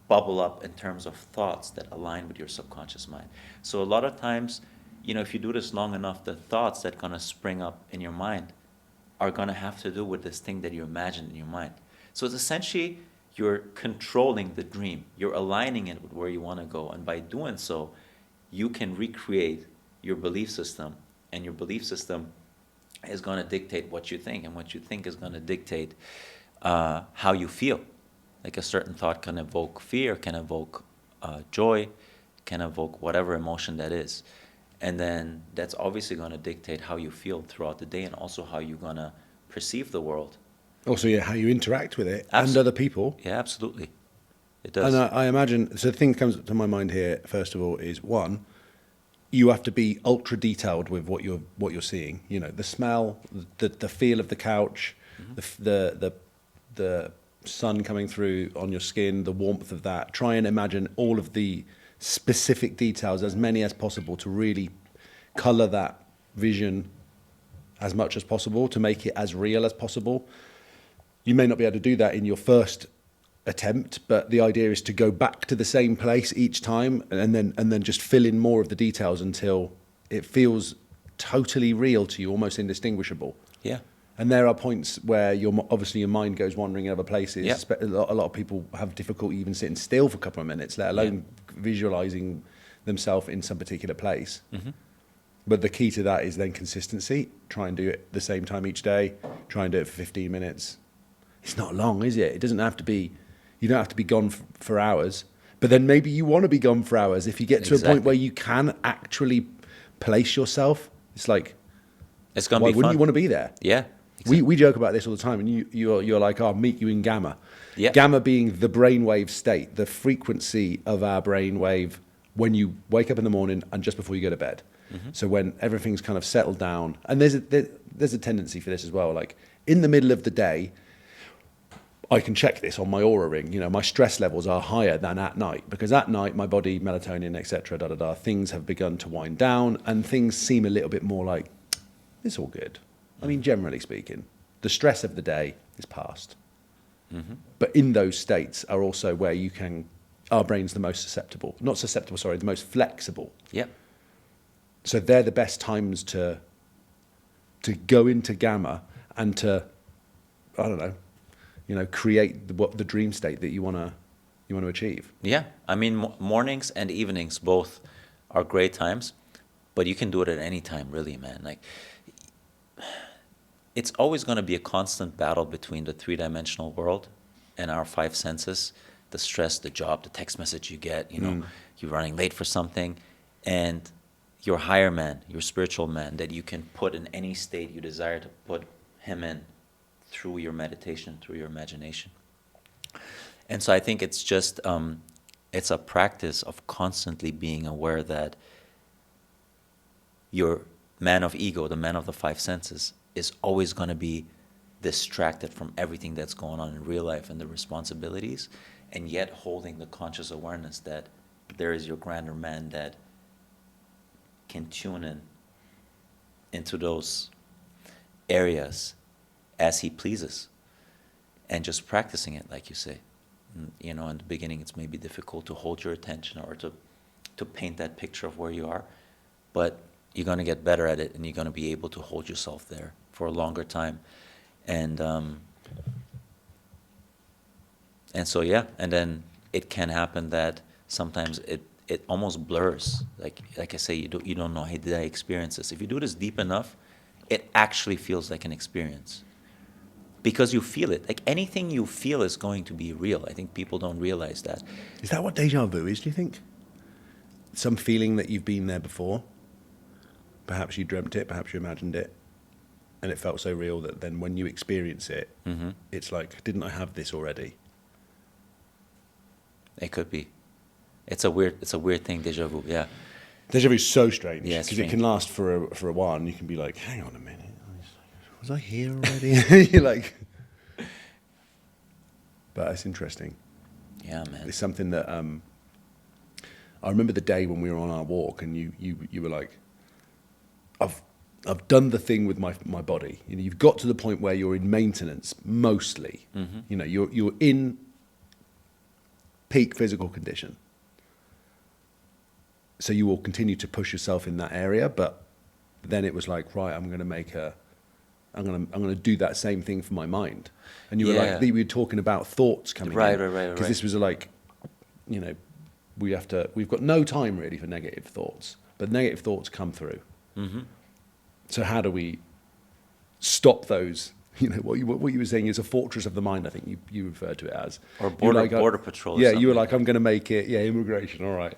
bubble up in terms of thoughts that align with your subconscious mind. So a lot of times, if you do this long enough, the thoughts that are going to spring up in your mind are going to have to do with this thing that you imagine in your mind. So it's essentially you're controlling the dream. You're aligning it with where you want to go. And by doing so, you can recreate your belief system. And your belief system is going to dictate what you think. And what you think is going to dictate how you feel. Like a certain thought can evoke fear, can evoke joy, can evoke whatever emotion that is. And then that's obviously going to dictate how you feel throughout the day and also how you're going to perceive the world. Also, how you interact with it and Absolutely. other people. Yeah, absolutely. It does. And I imagine, so the thing that comes to my mind here, first of all, is one, you have to be ultra detailed with what you're seeing. The smell, the feel of the couch, the sun coming through on your skin, the warmth of that. Try and imagine all of the specific details, as many as possible, to really color that vision as much as possible, to make it as real as possible. You may not be able to do that in your first attempt, but the idea is to go back to the same place each time and then just fill in more of the details until it feels totally real to you, almost indistinguishable. Yeah. And there are points where obviously your mind goes wandering in other places. Yeah. A lot of people have difficulty even sitting still for a couple of minutes, let alone visualizing themselves in some particular place. Mm-hmm. But the key to that is then consistency. Try and do it the same time each day. Try and do it for 15 minutes. It's not long, is it? It doesn't have to be, you don't have to be gone for hours. But then maybe you want to be gone for hours. If you get to a point where you can actually place yourself, it's like, it's going to why be wouldn't fun. you want to be there? Yeah. Exactly. We joke about this all the time, and you're like, I'll meet you in gamma. Yeah. Gamma being the brainwave state, the frequency of our brainwave when you wake up in the morning and just before you go to bed. Mm-hmm. So when everything's kind of settled down, and there's a tendency for this as well. Like in the middle of the day, I can check this on my Aura ring. My stress levels are higher than at night, because at night my body, melatonin, etc., things have begun to wind down, and things seem a little bit more like it's all good. I mean, generally speaking, the stress of the day is past. Mm-hmm. But in those states are also where our brain's the most the most flexible. Yeah. So they're the best times to go into gamma and to, I don't know, create the dream state that you want to achieve. Yeah. I mean, mornings and evenings both are great times, but you can do it at any time, really, man. Like, it's always going to be a constant battle between the three-dimensional world and our five senses, the stress, the job, the text message you get, you're running late for something, and your higher man, your spiritual man, that you can put in any state you desire to put him in through your meditation, through your imagination. And so I think it's just, it's a practice of constantly being aware that your man of ego, the man of the five senses, is always going to be distracted from everything that's going on in real life and the responsibilities, and yet holding the conscious awareness that there is your grander man that can tune in into those areas as he pleases, and just practicing it, like you say. In the beginning it's maybe difficult to hold your attention or to paint that picture of where you are, but you're going to get better at it, and you're going to be able to hold yourself there for a longer time. And And so, yeah, and then it can happen that sometimes it almost blurs. Like I say, you don't know, hey, did I experience this? If you do this deep enough, it actually feels like an experience. Because you feel it. Like anything you feel is going to be real. I think people don't realize that. Is that what deja vu is, do you think? Some feeling that you've been there before? Perhaps you dreamt it, perhaps you imagined it, and it felt so real that then when you experience it, it's like, didn't I have this already? It could be. It's a weird thing, deja vu. Yeah. Deja vu is so strange Yeah, because it strange. can last for a while, and you can be like, "Hang on a minute, was I here already?" You're like, but it's interesting. Yeah, man. It's something that I remember the day when we were on our walk, and you were like, "I've done the thing with my body. You know, you've got to the point where you're in maintenance mostly. You know, you're in peak physical condition." So you will continue to push yourself in that area, but then it was like, right, I'm going to do that same thing for my mind. And you were like, we were talking about thoughts coming in. Right. Because this was like, you know, we've got no time really for negative thoughts, but negative thoughts come through. So how do we stop those? You know, what you were saying is a fortress of the mind, I think you referred to it as. Or border patrol. Yeah, you were like, I'm going to make it, immigration, all right.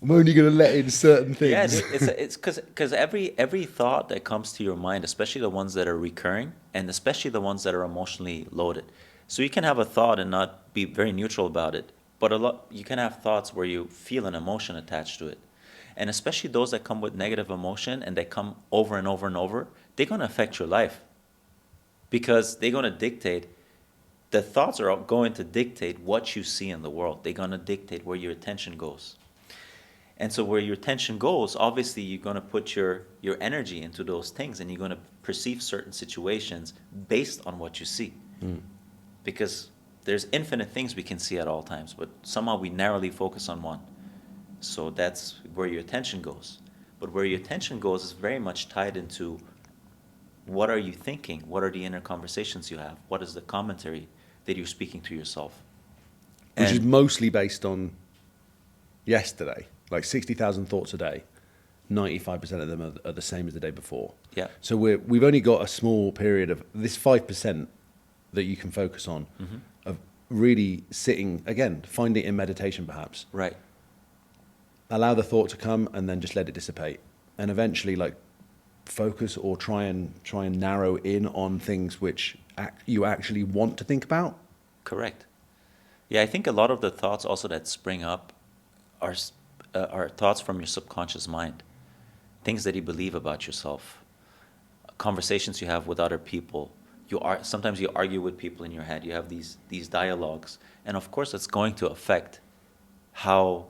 I'm only going to let in certain things. Yeah, it's because every thought that comes to your mind, especially the ones that are recurring, and especially the ones that are emotionally loaded. So you can have a thought and not be very neutral about it, but you can have thoughts where you feel an emotion attached to it. And especially those that come with negative emotion and they come over and over and over, they're going to affect your life. Because they're going to dictate, the thoughts are going to dictate what you see in the world. They're going to dictate where your attention goes. And so where your attention goes, obviously you're going to put your energy into those things, and you're going to perceive certain situations based on what you see. Because there's infinite things we can see at all times, but somehow we narrowly focus on one. So that's where your attention goes. But where your attention goes is very much tied into what are you thinking? What are the inner conversations you have? What is the commentary that you're speaking to yourself? Which is mostly based on yesterday, like 60,000 thoughts a day. 95% of them are the same as the day before. Yeah. So we've only got a small period of this 5% that you can focus on, of really sitting, again, find it in meditation perhaps. Right. Allow the thought to come and then just let it dissipate. And eventually, like, focus or try and narrow in on things which you actually want to think about. Correct. Yeah, I think a lot of the thoughts also that spring up are thoughts from your subconscious mind, things that you believe about yourself, conversations you have with other people. Sometimes you argue with people in your head. You have these dialogues, and of course, it's going to affect how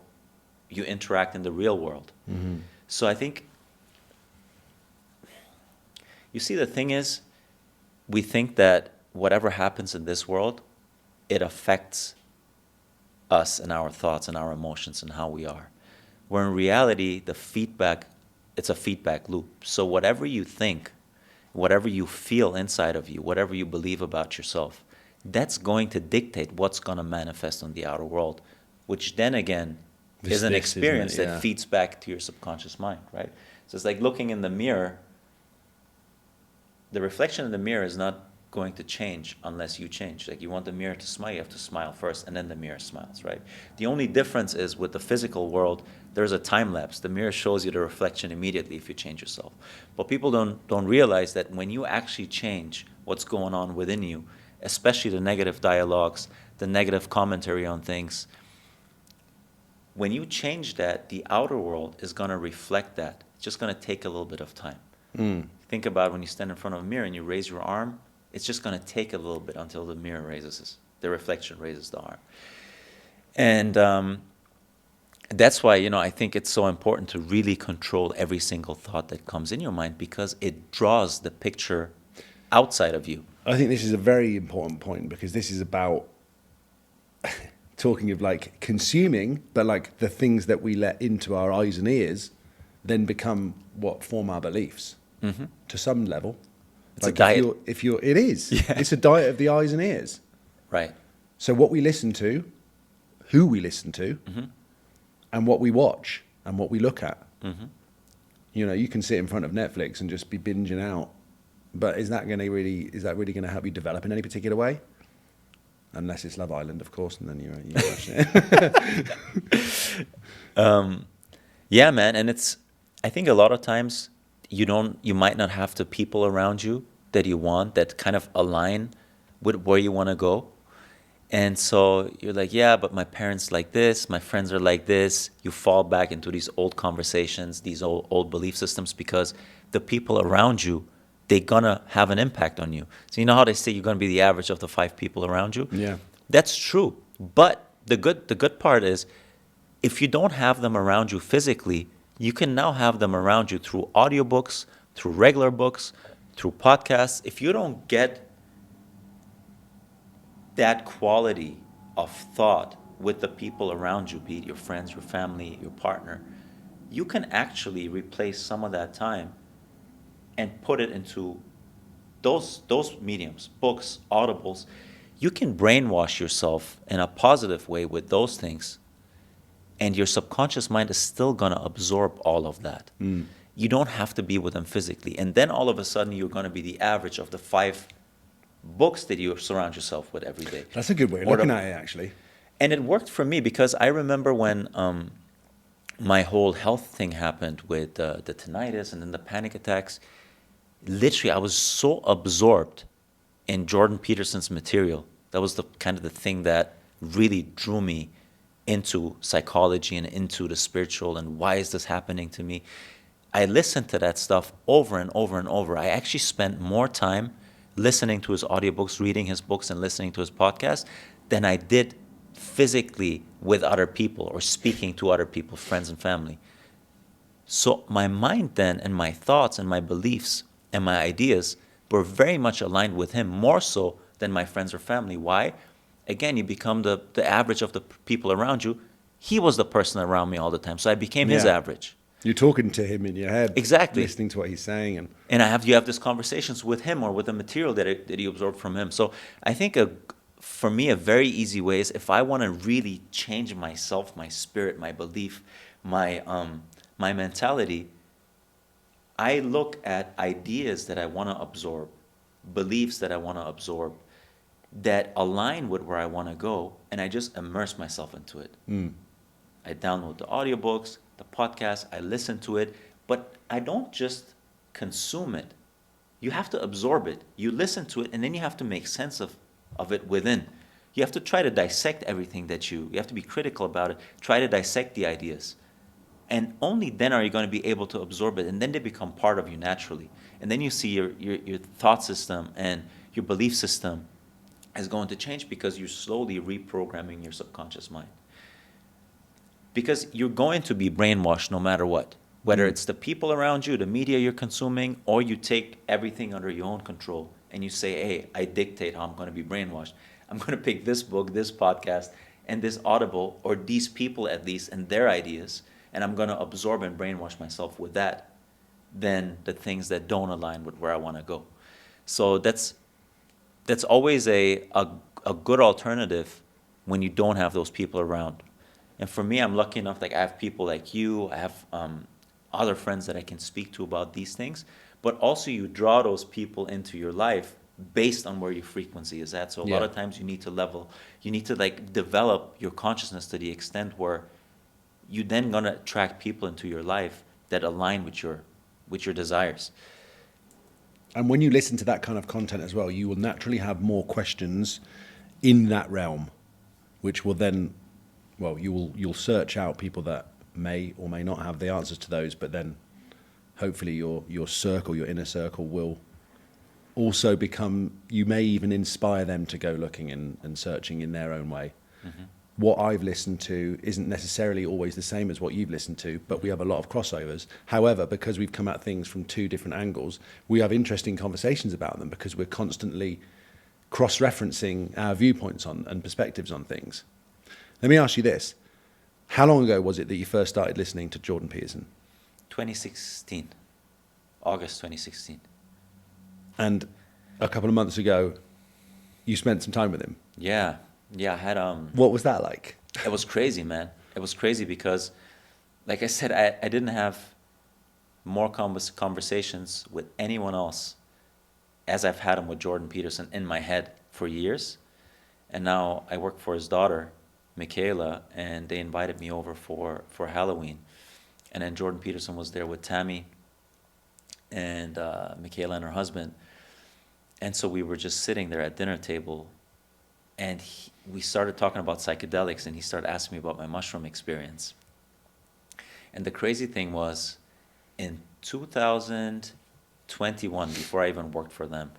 you interact in the real world. So I think, you see, the thing is, we think that whatever happens in this world, it affects us and our thoughts and our emotions and how we are. Where in reality, it's a feedback loop. So whatever you think, whatever you feel inside of you, whatever you believe about yourself, that's going to dictate what's going to manifest on the outer world, which then again is an experience that feeds back to your subconscious mind, right? So it's like looking in the mirror. The reflection in the mirror is not going to change unless you change. Like, you want the mirror to smile, you have to smile first, and then the mirror smiles, right? The only difference is with the physical world, there's a time lapse. The mirror shows you the reflection immediately if you change yourself. But people don't realize that when you actually change what's going on within you, especially the negative dialogues, the negative commentary on things, when you change that, the outer world is going to reflect that. It's just going to take a little bit of time. Think about when you stand in front of a mirror and you raise your arm, it's just going to take a little bit until the mirror the reflection raises the arm. And that's why, I think it's so important to really control every single thought that comes in your mind, because it draws the picture outside of you. I think this is a very important point, because this is about talking of like consuming, but like the things that we let into our eyes and ears then become what form our beliefs to some level. It's like a diet. It is. Yeah. It's a diet of the eyes and ears. Right. So what we listen to, who we listen to, and what we watch and what we look at. You know, you can sit in front of Netflix and just be binging out, but is that really going to help you develop in any particular way? Unless it's Love Island, of course, and then you watch it. Yeah, man, and I think a lot of times you might not have the people around you that you want that kind of align with where you want to go. And so you're like, yeah, but my parents like this, my friends are like this. You fall back into these old conversations, these old belief systems, because the people around you, they're gonna have an impact on you. So you know how they say you're gonna be the average of the 5 people around you? Yeah. That's true. But the good part is, if you don't have them around you physically, you can now have them around you through audiobooks, through regular books, through podcasts. If you don't get that quality of thought with the people around you, be it your friends, your family, your partner, you can actually replace some of that time and put it into those mediums, books, audibles. You can brainwash yourself in a positive way with those things, and your subconscious mind is still going to absorb all of that. You don't have to be with them physically. And then all of a sudden, you're going to be the average of the 5 books that you surround yourself with every day. That's a good way of looking at it, actually. And it worked for me, because I remember when my whole health thing happened with the tinnitus and then the panic attacks. Literally, I was so absorbed in Jordan Peterson's material. That was the kind of the thing that really drew me into psychology and into the spiritual, and why is this happening to me? I listened to that stuff over and over and over. I actually spent more time listening to his audiobooks, reading his books, and listening to his podcast than I did physically with other people or speaking to other people, friends and family. So my mind then, and my thoughts and my beliefs and my ideas were very much aligned with him, more so than my friends or family. Why? Again, you become the average of the people around you. He was the person around me all the time, so I became his average. You're talking to him in your head. Exactly. Listening to what he's saying. And you have these conversations with him or with the material that you absorb from him. So I think for me, a very easy way is, if I want to really change myself, my spirit, my belief, my mentality, I look at ideas that I want to absorb, beliefs that I want to absorb, that align with where I want to go, and I just immerse myself into it. I download the audiobooks, the podcast, I listen to it, but I don't just consume it. You have to absorb it. You listen to it, and then you have to make sense of it within. You have to try to dissect everything you have to be critical about it, try to dissect the ideas. And only then are you going to be able to absorb it, and then they become part of you naturally. And then you see your thought system and your belief system is going to change, because you're slowly reprogramming your subconscious mind. Because you're going to be brainwashed no matter what. Whether it's the people around you, the media you're consuming, or you take everything under your own control and you say, hey, I dictate how I'm going to be brainwashed. I'm going to pick this book, this podcast, and this audible, or these people at least, and their ideas, and I'm going to absorb and brainwash myself with that, than the things that don't align with where I want to go. So that's always a good alternative when you don't have those people around. And for me, I'm lucky enough, like I have people like you, I have other friends that I can speak to about these things, but also you draw those people into your life based on where your frequency is at. So a lot of times you need to like develop your consciousness to the extent where you then gonna attract people into your life that align with your desires. And when you listen to that kind of content as well, you will naturally have more questions in that realm, which will then, well, you'll search out people that may or may not have the answers to those, but then hopefully your circle, your inner circle, will also become, you may even inspire them to go looking and searching in their own way. What I've listened to isn't necessarily always the same as what you've listened to, but we have a lot of crossovers. However, because we've come at things from 2 different angles, we have interesting conversations about them, because we're constantly cross-referencing our viewpoints on and perspectives on things. Let me ask you this. How long ago was it that you first started listening to Jordan Peterson? 2016. August 2016. And a couple of months ago, you spent some time with him? Yeah. Yeah, I had What was that like? it was crazy, man. It was crazy because, like I said, I didn't have more conversations with anyone else as I've had them with Jordan Peterson in my head for years. And now I work for his daughter, Michaela, and they invited me over for Halloween. And then Jordan Peterson was there with Tammy and Michaela and her husband. And so we were just sitting there at dinner table, and we started talking about psychedelics, and he started asking me about my mushroom experience. And the crazy thing was, in 2021, before I even worked for them,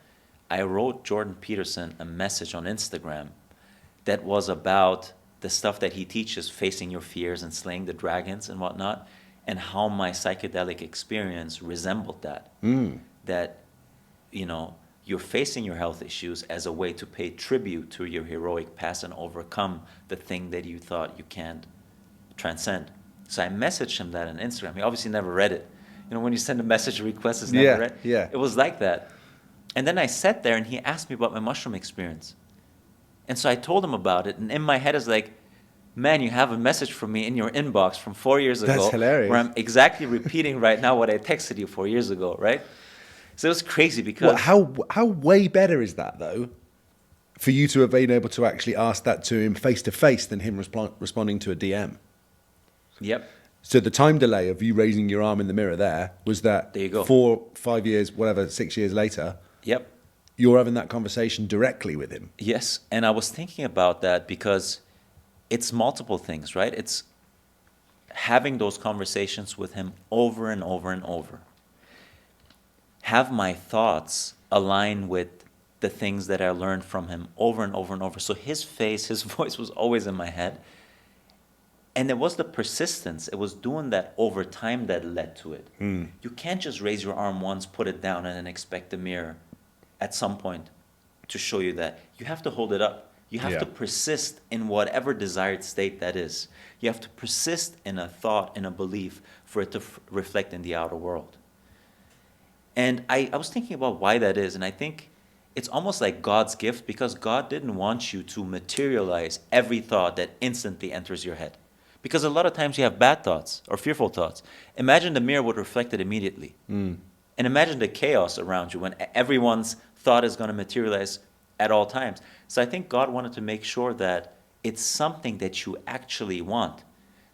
I wrote Jordan Peterson a message on Instagram that was about the stuff that he teaches, facing your fears and slaying the dragons and whatnot, and how my psychedelic experience resembled that. That, you know, you're facing your health issues as a way to pay tribute to your heroic past and overcome the thing that you thought you can't transcend. So I messaged him that on Instagram. He obviously never read it. You know, when you send a message request, it's never read. Yeah. It was like that. And then I sat there and he asked me about my mushroom experience. And so I told him about it. And in my head, it's like, man, you have a message from me in your inbox from 4 years ago. That's hilarious. Where I'm exactly repeating right now what I texted you 4 years ago, right? So it was crazy because... How way better is that, though, for you to have been able to actually ask that to him face to face than him responding to a DM? Yep. So the time delay of you raising your arm in the mirror there was that There you go. 4, 5 years, whatever, 6 years later, Yep. you're having that conversation directly with him. Yes. And I was thinking about that because it's multiple things, right? It's having those conversations with him over and over and over. Have my thoughts align with the things that I learned from him over and over and over. So his face, his voice was always in my head. And it was the persistence. It was doing that over time that led to it. You can't just raise your arm once, put it down, and then expect the mirror at some point to show you that. You have to hold it up. You have to persist in whatever desired state that is. You have to persist in a thought, in a belief, for it to reflect in the outer world. And I was thinking about why that is, and I think it's almost like God's gift, because God didn't want you to materialize every thought that instantly enters your head. Because a lot of times you have bad thoughts or fearful thoughts. Imagine the mirror would reflect it immediately. And imagine the chaos around you when everyone's thought is going to materialize at all times. So I think God wanted to make sure that it's something that you actually want.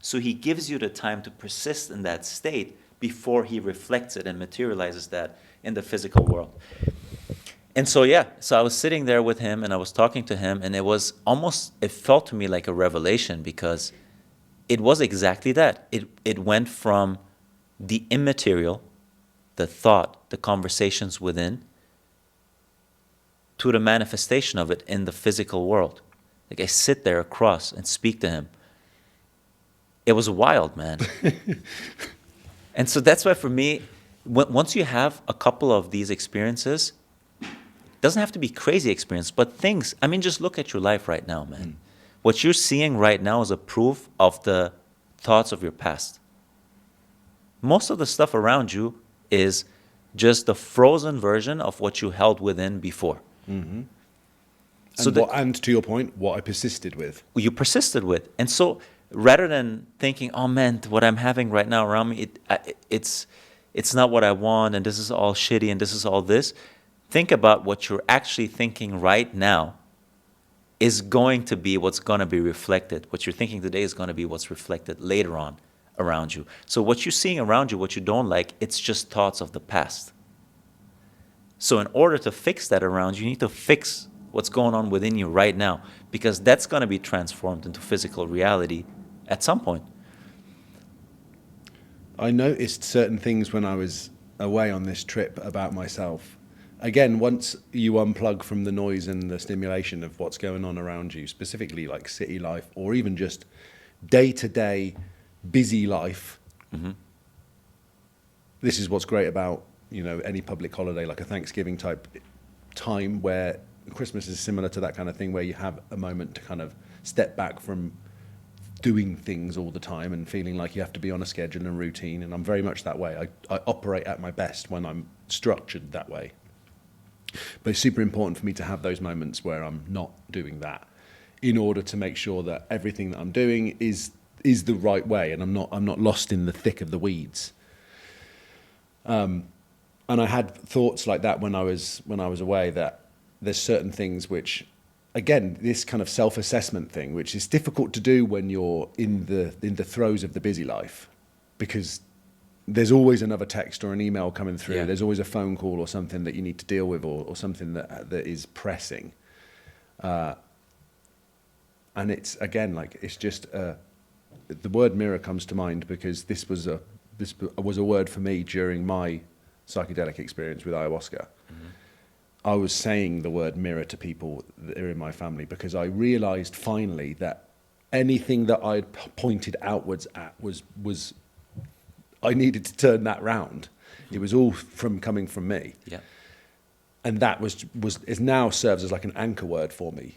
So he gives you the time to persist in that state before he reflects it and materializes that in the physical world. And so, so I was sitting there with him and I was talking to him, and it felt to me like a revelation, because it was exactly that. It went from the immaterial, the thought, the conversations within, to the manifestation of it in the physical world. Like I sit there across and speak to him. It was wild, man. And so that's why for me, once you have a couple of these experiences, it doesn't have to be crazy experience, but things, I mean, just look at your life right now, man. What you're seeing right now is a proof of the thoughts of your past. Most of the stuff around you is just the frozen version of what you held within before. So And to your point, what I persisted with. You persisted with. And so rather than thinking, oh man, what I'm having right now around me, it's not what I want, and this is all shitty, and this is all this, think about what you're actually thinking right now is going to be what's going to be reflected. What you're thinking today is going to be what's reflected later on around you. So what you're seeing around you, what you don't like, it's just thoughts of the past. So in order to fix that around you, you need to fix what's going on within you right now, because that's going to be transformed into physical reality at some point. I noticed certain things when I was away on this trip about myself. Again, once you unplug from the noise and the stimulation of what's going on around you, specifically like city life or even just day-to-day busy life, this is what's great about, you know, any public holiday, like a Thanksgiving type time, where Christmas is similar to that kind of thing, where you have a moment to kind of step back from doing things all the time and feeling like you have to be on a schedule and routine. And I'm very much that way. I operate at my best when I'm structured that way. But it's super important for me to have those moments where I'm not doing that. in order to make sure that everything that I'm doing is the right way, and I'm not lost in the thick of the weeds. And I had thoughts like that when I was away, that there's certain things which, again, this kind of self-assessment thing, which is difficult to do when you're in the throes of the busy life, because there's always another text or an email coming through. Yeah. There's always a phone call or something that you need to deal with, or something that is pressing. And it's, again, like, it's just the word mirror comes to mind because this was a word for me during my psychedelic experience with ayahuasca. Mm-hmm. I was saying the word mirror to people that are in my family because I realized finally that anything that I'd pointed outwards at was I needed to turn that round. Mm-hmm. It was all coming from me. Yeah. And that is now serves as like an anchor word for me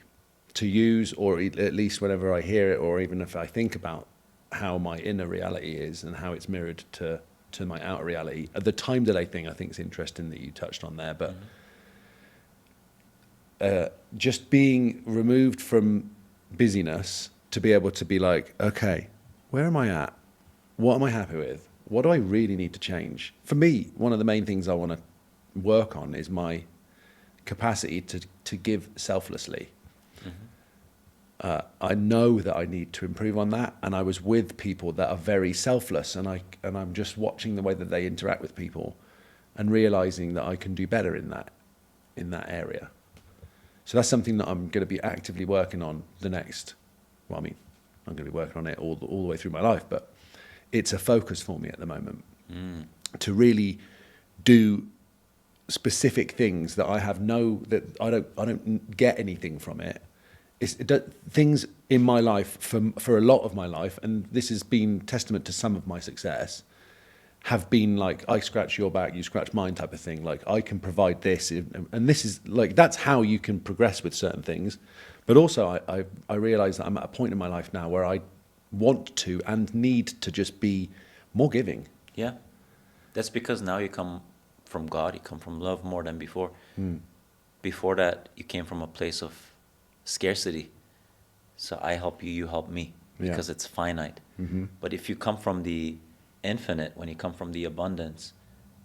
to use, or at least whenever I hear it, or even if I think about how my inner reality is and how it's mirrored to my outer reality. The time delay thing, I think, is interesting that you touched on there, but just being removed from busyness to be able to be like, okay, where am I at? What am I happy with? What do I really need to change? For me, one of the main things I want to work on is my capacity to give selflessly. I know that I need to improve on that, and I was with people that are very selfless, and I'm just watching the way that they interact with people, and realizing that I can do better in that area. So that's something that I'm going to be actively working on I'm going to be working on it all the way through my life, but it's a focus for me at the moment to really do specific things that I don't get anything from it. Things in my life for a lot of my life, and this has been testament to some of my success, have been like, I scratch your back, you scratch mine type of thing. Like, I can provide this, and this is like, that's how you can progress with certain things. But also I realize that I'm at a point in my life now where I want to and need to just be more giving. Yeah. That's because now you come from God, you come from love more than before. Before that, you came from a place of scarcity. So I help you, you help me, because it's finite. Mm-hmm. But if you come from the infinite, when you come from the abundance,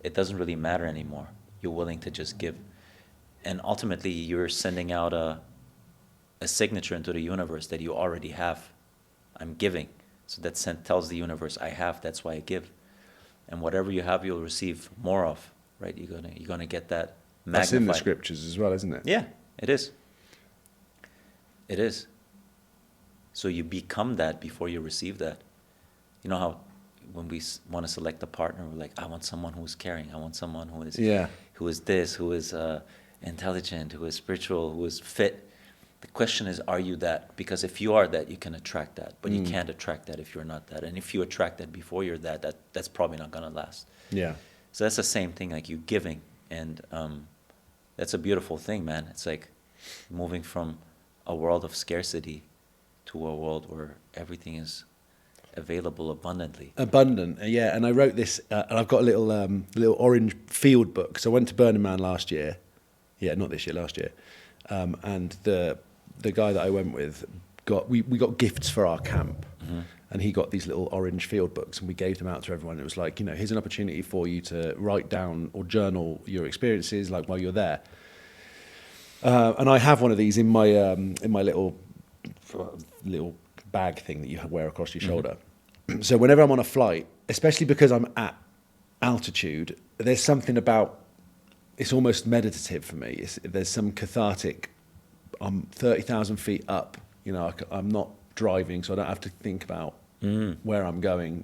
it doesn't really matter anymore. You're willing to just give. And ultimately, you're sending out a signature into the universe that you already have. I'm giving. So that tells the universe, I have, that's why I give. And whatever you have, you'll receive more of, right? You're gonna get that magnified. That's in the scriptures as well, isn't it? Yeah, it is. It is. So you become that before you receive that. You know how when we want to select a partner, we're like, I want someone who is caring. I want someone who is this, who is intelligent, who is spiritual, who is fit. The question is, are you that? Because if you are that, you can attract that. But you can't attract that if you're not that. And if you attract that before you're that's probably not going to last. Yeah. So that's the same thing, like you giving. And that's a beautiful thing, man. It's like moving from a world of scarcity to a world where everything is available abundantly. Abundant, yeah. And I wrote this, and I've got a little orange field book. So I went to Burning Man last year. Yeah, not this year, last year. And the guy that I went with we got gifts for our camp. Mm-hmm. And he got these little orange field books, and we gave them out to everyone. It was like, here's an opportunity for you to write down or journal your experiences, like while you're there. And I have one of these in my little bag thing that you wear across your shoulder. So whenever I'm on a flight, especially because I'm at altitude, there's something about, it's almost meditative for me. There's some cathartic. I'm 30,000 feet up. I'm not driving, so I don't have to think about where I'm going.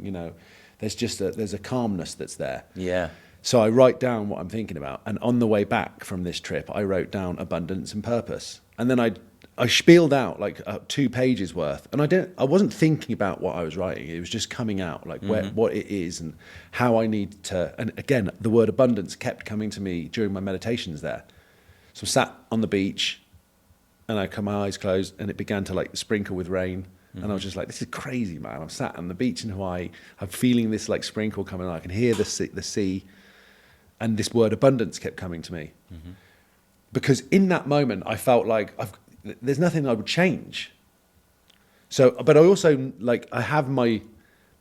There's a calmness that's there. Yeah. So I write down what I'm thinking about, and on the way back from this trip, I wrote down abundance and purpose, and then I spieled out like 2 pages worth, and I wasn't thinking about what I was writing. It was just coming out, like what it is and how I need to. And again, the word abundance kept coming to me during my meditations there. So I'm sat on the beach, and I had my eyes closed, and it began to like sprinkle with rain. And I was just like, this is crazy, man. I'm sat on the beach in Hawaii. I'm feeling this like sprinkle coming on. I can hear the sea. And this word abundance kept coming to me. Because in that moment, I felt like there's nothing I would change. So, but I also like I have my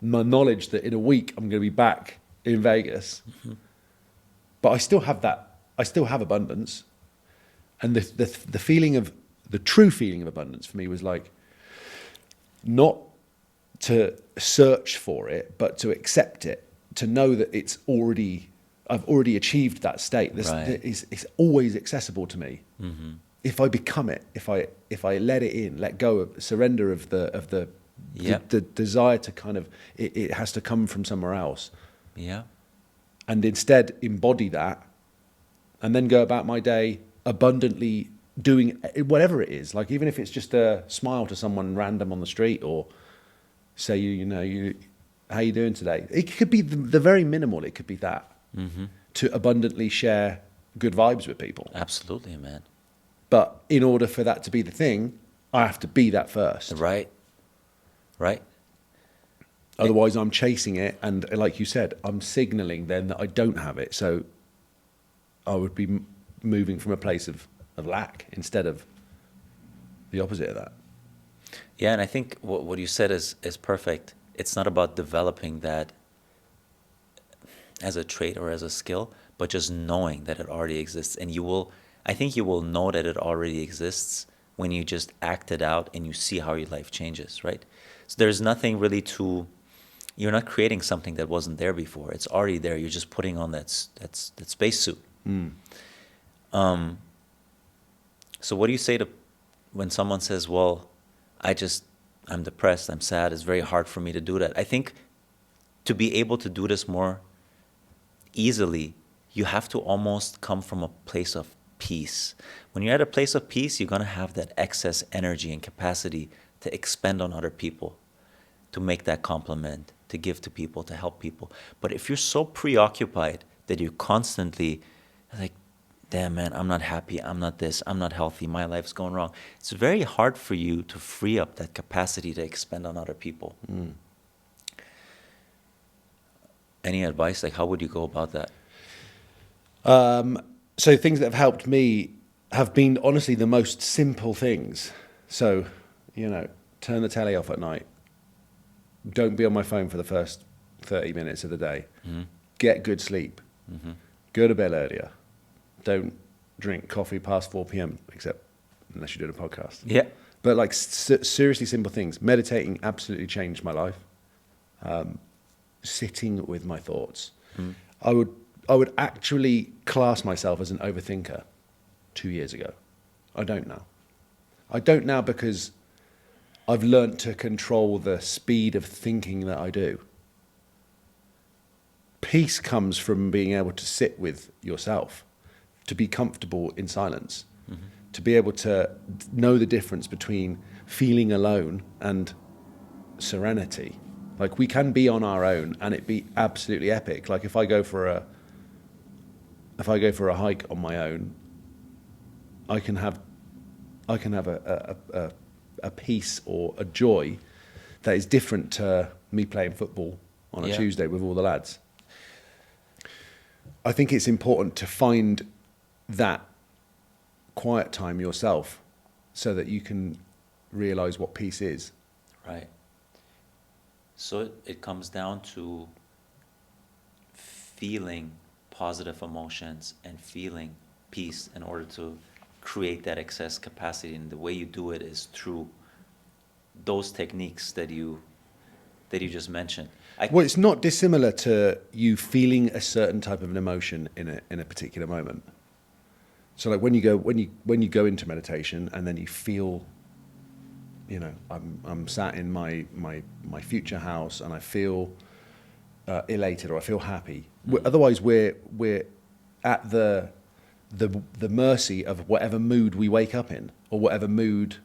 knowledge that in a week I'm going to be back in Vegas, but I still have that. I still have abundance, and the feeling of the true feeling of abundance for me was like not to search for it, but to accept it, to know that I've already achieved that state. Right. It's always accessible to me. If I become it, if I let it in, let go of surrender of the Yep. the desire to kind of it has to come from somewhere else, Yeah. and instead embody that, and then go about my day abundantly doing whatever it is. Like even if it's just a smile to someone random on the street, or say you how you doing today. It could be the very minimal. It could be that to abundantly share good vibes with people. Absolutely, man. But in order for that to be the thing, I have to be that first. Right. Right. Otherwise, I'm chasing it, and like you said, I'm signaling then that I don't have it. So I would be moving from a place of lack instead of the opposite of that. Yeah, and I think what you said is perfect. It's not about developing that as a trait or as a skill, but just knowing that it already exists. And I think you will know that it already exists when you just act it out and you see how your life changes, right? So there's nothing really you're not creating something that wasn't there before. It's already there. You're just putting on that spacesuit. So what do you say to when someone says, well, I'm depressed, I'm sad, it's very hard for me to do that. I think to be able to do this more easily, you have to almost come from a place of peace. When you're at a place of peace, you're going to have that excess energy and capacity to expend on other people, to make that compliment, to give to people, to help people. But if you're so preoccupied that you're constantly like, damn man, I'm not happy, I'm not this, I'm not healthy, my life's going wrong, it's very hard for you to free up that capacity to expend on other people. Any advice? Like, how would you go about that? So things that have helped me have been honestly the most simple things. So, turn the telly off at night. Don't be on my phone for the first 30 minutes of the day. Get good sleep. Go to bed earlier. Don't drink coffee past 4 p.m. except unless you're doing a podcast. Yeah. But like seriously simple things. Meditating absolutely changed my life. Sitting with my thoughts. I would actually class myself as an overthinker 2 years ago. I don't now. I don't now because I've learnt to control the speed of thinking that I do. Peace comes from being able to sit with yourself, to be comfortable in silence, to be able to know the difference between feeling alone and serenity. Like we can be on our own and it be absolutely epic. Like if I go for a hike on my own, I can have a peace or a joy that is different to me playing football on a Tuesday with all the lads. I think it's important to find that quiet time yourself so that you can realize what peace is. Right. So it comes down to feeling positive emotions and feeling peace in order to create that excess capacity. And the way you do it is through those techniques that you just mentioned. Well, it's not dissimilar to you feeling a certain type of an emotion in a particular moment. So like when you go into meditation and then you feel, I'm sat in my future house and I feel elated or I feel happy. Otherwise, we're at the mercy of whatever mood we wake up in or whatever mood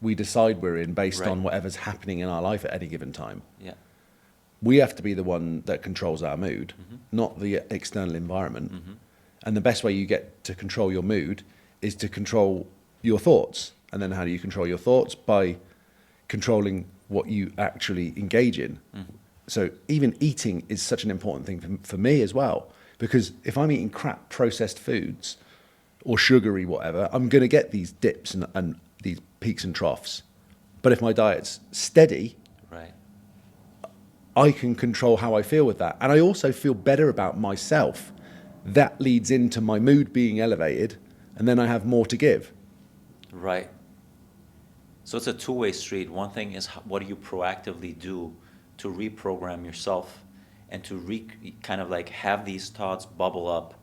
we decide we're in based on whatever's happening in our life at any given time. Yeah. We have to be the one that controls our mood, not the external environment. And the best way you get to control your mood is to control your thoughts. And then how do you control your thoughts? By controlling what you actually engage in. So even eating is such an important thing for me as well. Because if I'm eating crap processed foods or sugary whatever, I'm going to get these dips and these peaks and troughs. But if my diet's steady, Right. I can control how I feel with that. And I also feel better about myself. That leads into my mood being elevated, and then I have more to give. Right. So it's a two-way street. One thing is what do you proactively do to reprogram yourself and to kind of like have these thoughts bubble up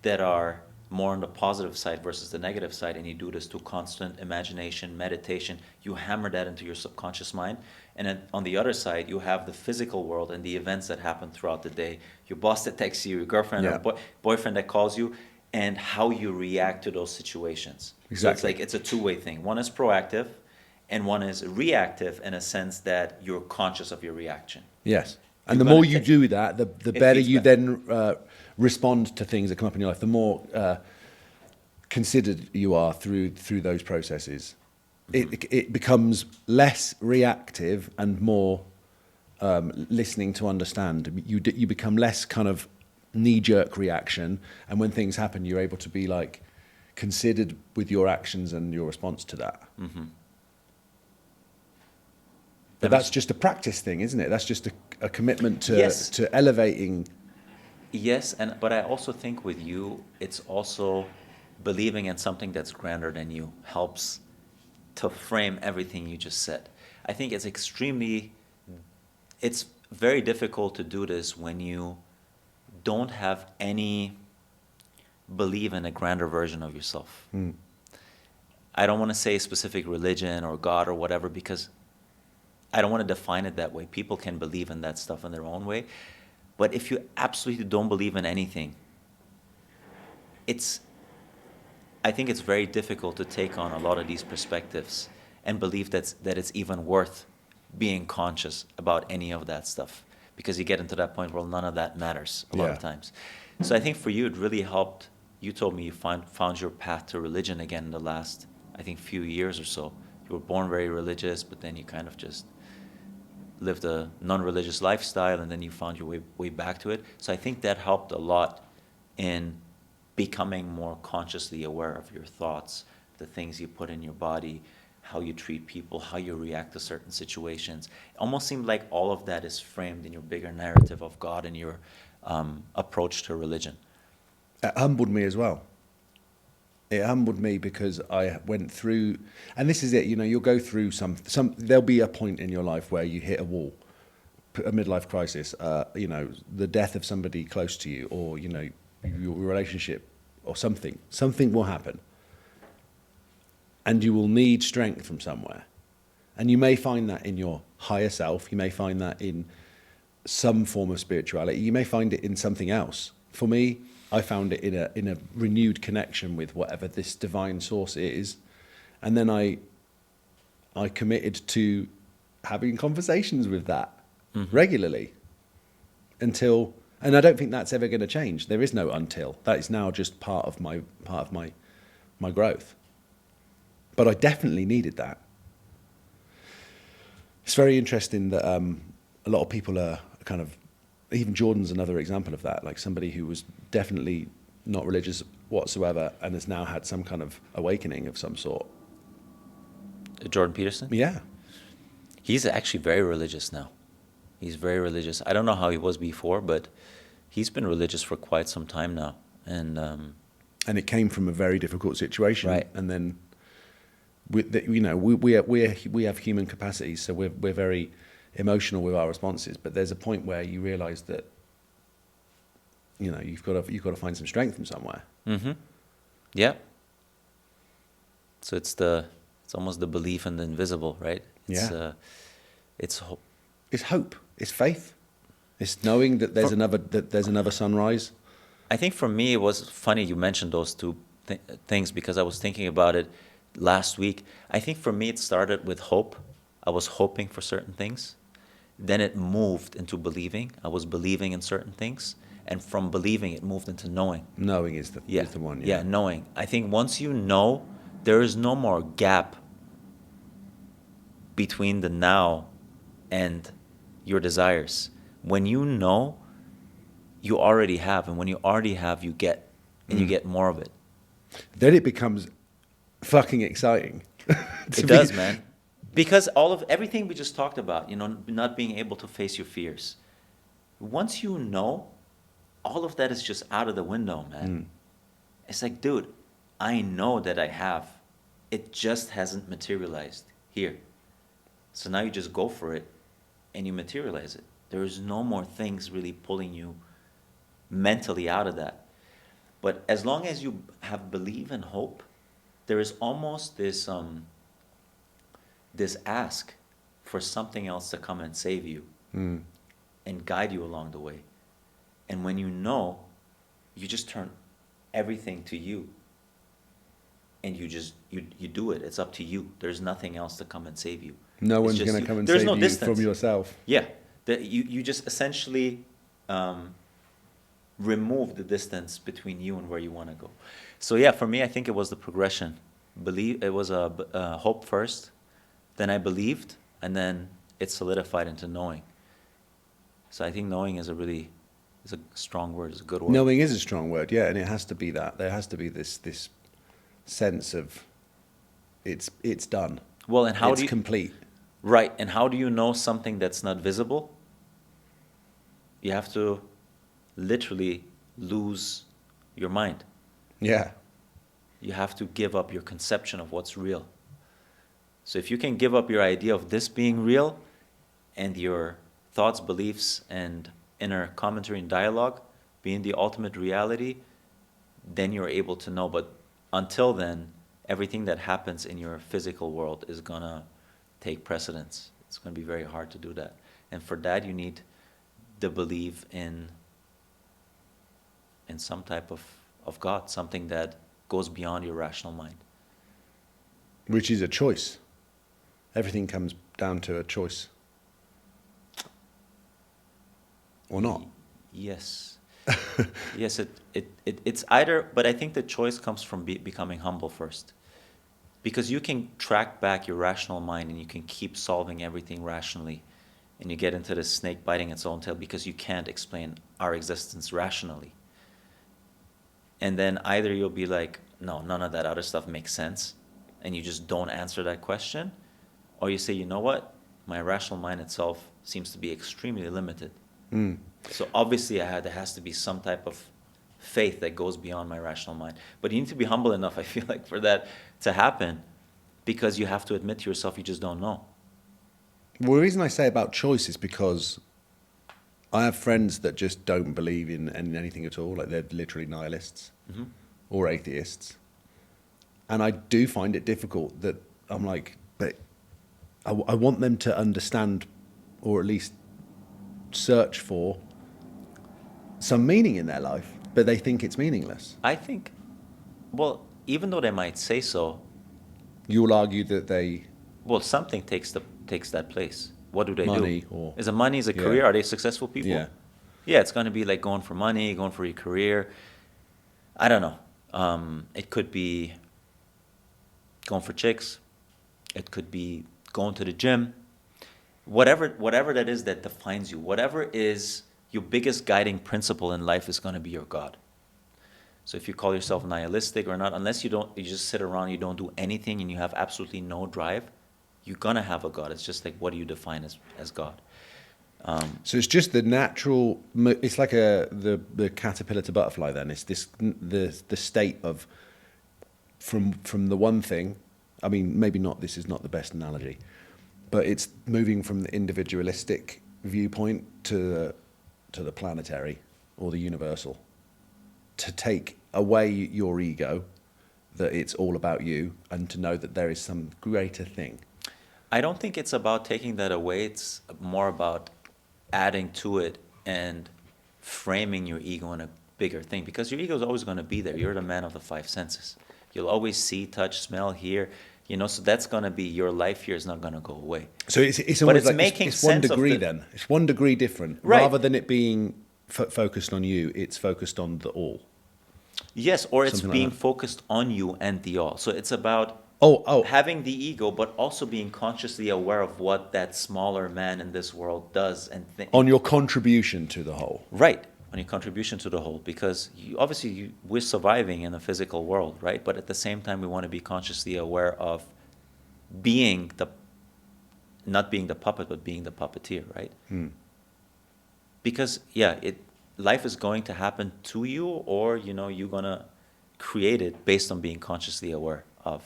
that are more on the positive side versus the negative side, and you do this through constant imagination, meditation. You hammer that into your subconscious mind. And then on the other side, you have the physical world and the events that happen throughout the day. Your boss that texts you, your girlfriend Yeah. or boyfriend that calls you, and how you react to those situations. So it's Exactly. like it's a two-way thing. One is proactive, and one is reactive in a sense that you're conscious of your reaction. Yes. And You're the more gonna you take- do that, the better feeds you back. then respond to things that come up in your life, the more considered you are through those processes. It becomes less reactive and more listening to understand. You become less kind of knee-jerk reaction, and when things happen, you're able to be like considered with your actions and your response to that. Mm-hmm. But that's just a practice thing, isn't it? That's just a commitment to Yes. to elevating. Yes, but I also think with you, it's also believing in something that's grander than you helps to frame everything you just said. I think it's very difficult to do this when you don't have any belief in a grander version of yourself. I don't want to say a specific religion or God or whatever, because I don't want to define it that way. People can believe in that stuff in their own way. But if you absolutely don't believe in anything, I think it's very difficult to take on a lot of these perspectives and believe that it's even worth being conscious about any of that stuff, because you get into that point where none of that matters a lot of Yeah. times. So I think for you, it really helped. You told me you found your path to religion again in the last, I think, few years or so. You were born very religious, but then you kind of just lived a non-religious lifestyle, and then you found your way back to it. So I think that helped a lot in becoming more consciously aware of your thoughts, the things you put in your body, how you treat people, how you react to certain situations. It almost seemed like all of that is framed in your bigger narrative of God and your approach to religion. It humbled me as well. It humbled me because I went through, and this is it. You'll go through some. There'll be a point in your life where you hit a wall, a midlife crisis. The death of somebody close to you, or your relationship, or something. Something will happen, and you will need strength from somewhere. And you may find that in your higher self. You may find that in some form of spirituality. You may find it in something else. For me, I found it in a renewed connection with whatever this divine source is, and then I committed to having conversations with that regularly until, and I don't think that's ever going to change. There is no until. That is now just part of my growth. But I definitely needed that. It's very interesting that a lot of people are kind of, even Jordan's another example of that, like somebody who was definitely not religious whatsoever and has now had some kind of awakening of some sort. Jordan Peterson? Yeah. He's actually very religious now. He's very religious. I don't know how he was before, but he's been religious for quite some time now. And it came from a very difficult situation. Right. And then, we have human capacities, so we're very emotional with our responses, but there's a point where you realize that you've got to find some strength from somewhere. Yeah. So it's almost the belief in the invisible, right? It's hope. It's hope. It's faith. It's knowing that there's another sunrise. I think for me it was funny you mentioned those two things, because I was thinking about it last week. I think for me it started with hope. I was hoping for certain things. Then it moved into believing. I was believing in certain things. And from believing, it moved into knowing. Knowing is the one. Yeah, knowing. I think once you know, there is no more gap between the now and your desires. When you know, you already have. And when you already have, you get. And you get more of it. Then it becomes fucking exciting. It does, man. Because everything we just talked about, not being able to face your fears. Once you know, all of that is just out of the window, man. It's like, dude, I know that I have. It just hasn't materialized here. So now you just go for it and you materialize it. There is no more things really pulling you mentally out of that. But as long as you have belief and hope, there is almost this ask for something else to come and save you and guide you along the way. And when you know, you just turn everything to you. And you do it. It's up to you. There's nothing else to come and save you. No It's one's just going to you. come and There's save no you distance. from yourself. Yeah. You just essentially remove the distance between you and where you want to go. So yeah, for me, I think it was the progression. It was a hope first, then I believed, and then it solidified into knowing. So I think knowing is a strong word. It's a good word. Knowing is a strong word, yeah, and it has to be that. There has to be this sense of it's done. Well, and how it's do you complete? Right, and how do you know something that's not visible? You have to literally lose your mind. Yeah. You have to give up your conception of what's real. So if you can give up your idea of this being real and your thoughts, beliefs, and inner commentary and dialogue being the ultimate reality, then you're able to know. But until then, everything that happens in your physical world is going to take precedence. It's going to be very hard to do that. And for that, you need the belief in some type of God, something that goes beyond your rational mind. Which is a choice. Everything comes down to a choice. Or not. Yes. Yes, it's either, but I think the choice comes from becoming humble first. Because you can track back your rational mind and you can keep solving everything rationally. And you get into this snake biting its own tail because you can't explain our existence rationally. And then either you'll be like, no, none of that other stuff makes sense, and you just don't answer that question, or you say, you know what, my rational mind itself seems to be extremely limited. So obviously there has to be some type of faith that goes beyond my rational mind. But you need to be humble enough, I feel like, for that to happen, because you have to admit to yourself you just don't know. Well, the reason I say about choice is because I have friends that just don't believe in anything at all. Like, they're literally nihilists or atheists. And I do find it difficult that I'm like, but I want them to understand, or at least search for some meaning in their life, but they think it's meaningless. I think, well, even though they might say so, You'll argue that something takes that place. What do they money do? or Is it money? Is it yeah. career? Are they successful people? Yeah. Yeah, it's going to be like going for money, going for your career. I don't know. It could be going for chicks. It could be going to the gym. Whatever that is that defines you, whatever is your biggest guiding principle in life is going to be your God. So if you call yourself nihilistic or not, unless you just sit around, you don't do anything, and you have absolutely no drive, you're going to have a God. It's just like, what do you define as God? So it's just the natural. It's like the caterpillar to butterfly. Then it's the state of from the one thing. I mean, maybe not. This is not the best analogy, but it's moving from the individualistic viewpoint to the planetary or the universal. To take away your ego, that it's all about you, and to know that there is some greater thing. I don't think it's about taking that away. It's more about adding to it and framing your ego in a bigger thing, because your ego is always going to be there. You're the man of the five senses. You'll always see, touch, smell, hear. So that's going to be your life here is not going to go away. So it's but almost it's like making it's 1 sense degree of then. It's 1 degree different. Right. Rather than it being focused on you, it's focused on the all. Yes, or it's Something like being that. focused on you and the all. So it's about Oh. having the ego, but also being consciously aware of what that smaller man in this world does and On your contribution to the whole. Right, on your contribution to the whole, because we're surviving in a physical world, right? But at the same time, we want to be consciously aware of being not being the puppet, but being the puppeteer, right? Because yeah, life is going to happen to you, or you're gonna create it based on being consciously aware of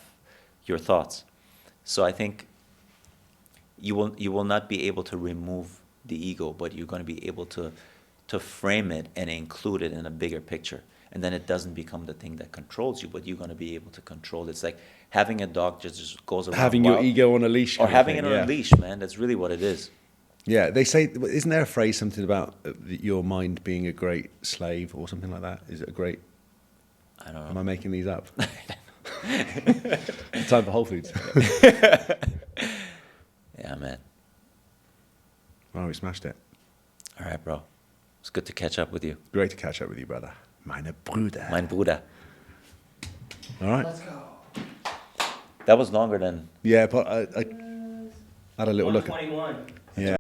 your thoughts. So I think you will not be able to remove the ego, but you're going to be able to frame it and include it in a bigger picture. And then it doesn't become the thing that controls you, but you're going to be able to control it. It's like having a dog just goes around Having your wild, ego on a leash. or kind of having thing, it on yeah. a leash, man. That's really what it is. Yeah, they say, isn't there a phrase something about your mind being a great slave or something like that? Is it a great? I don't know. Am I making these up? Time for Whole Foods. Yeah, man. Oh, we smashed it. All right, bro. It's good to catch up with you. Great to catch up with you, brother. Meine Brüder. Mein Bruder. All right. Let's go. That was longer than. Yeah, but I had a little look. 121. Yeah.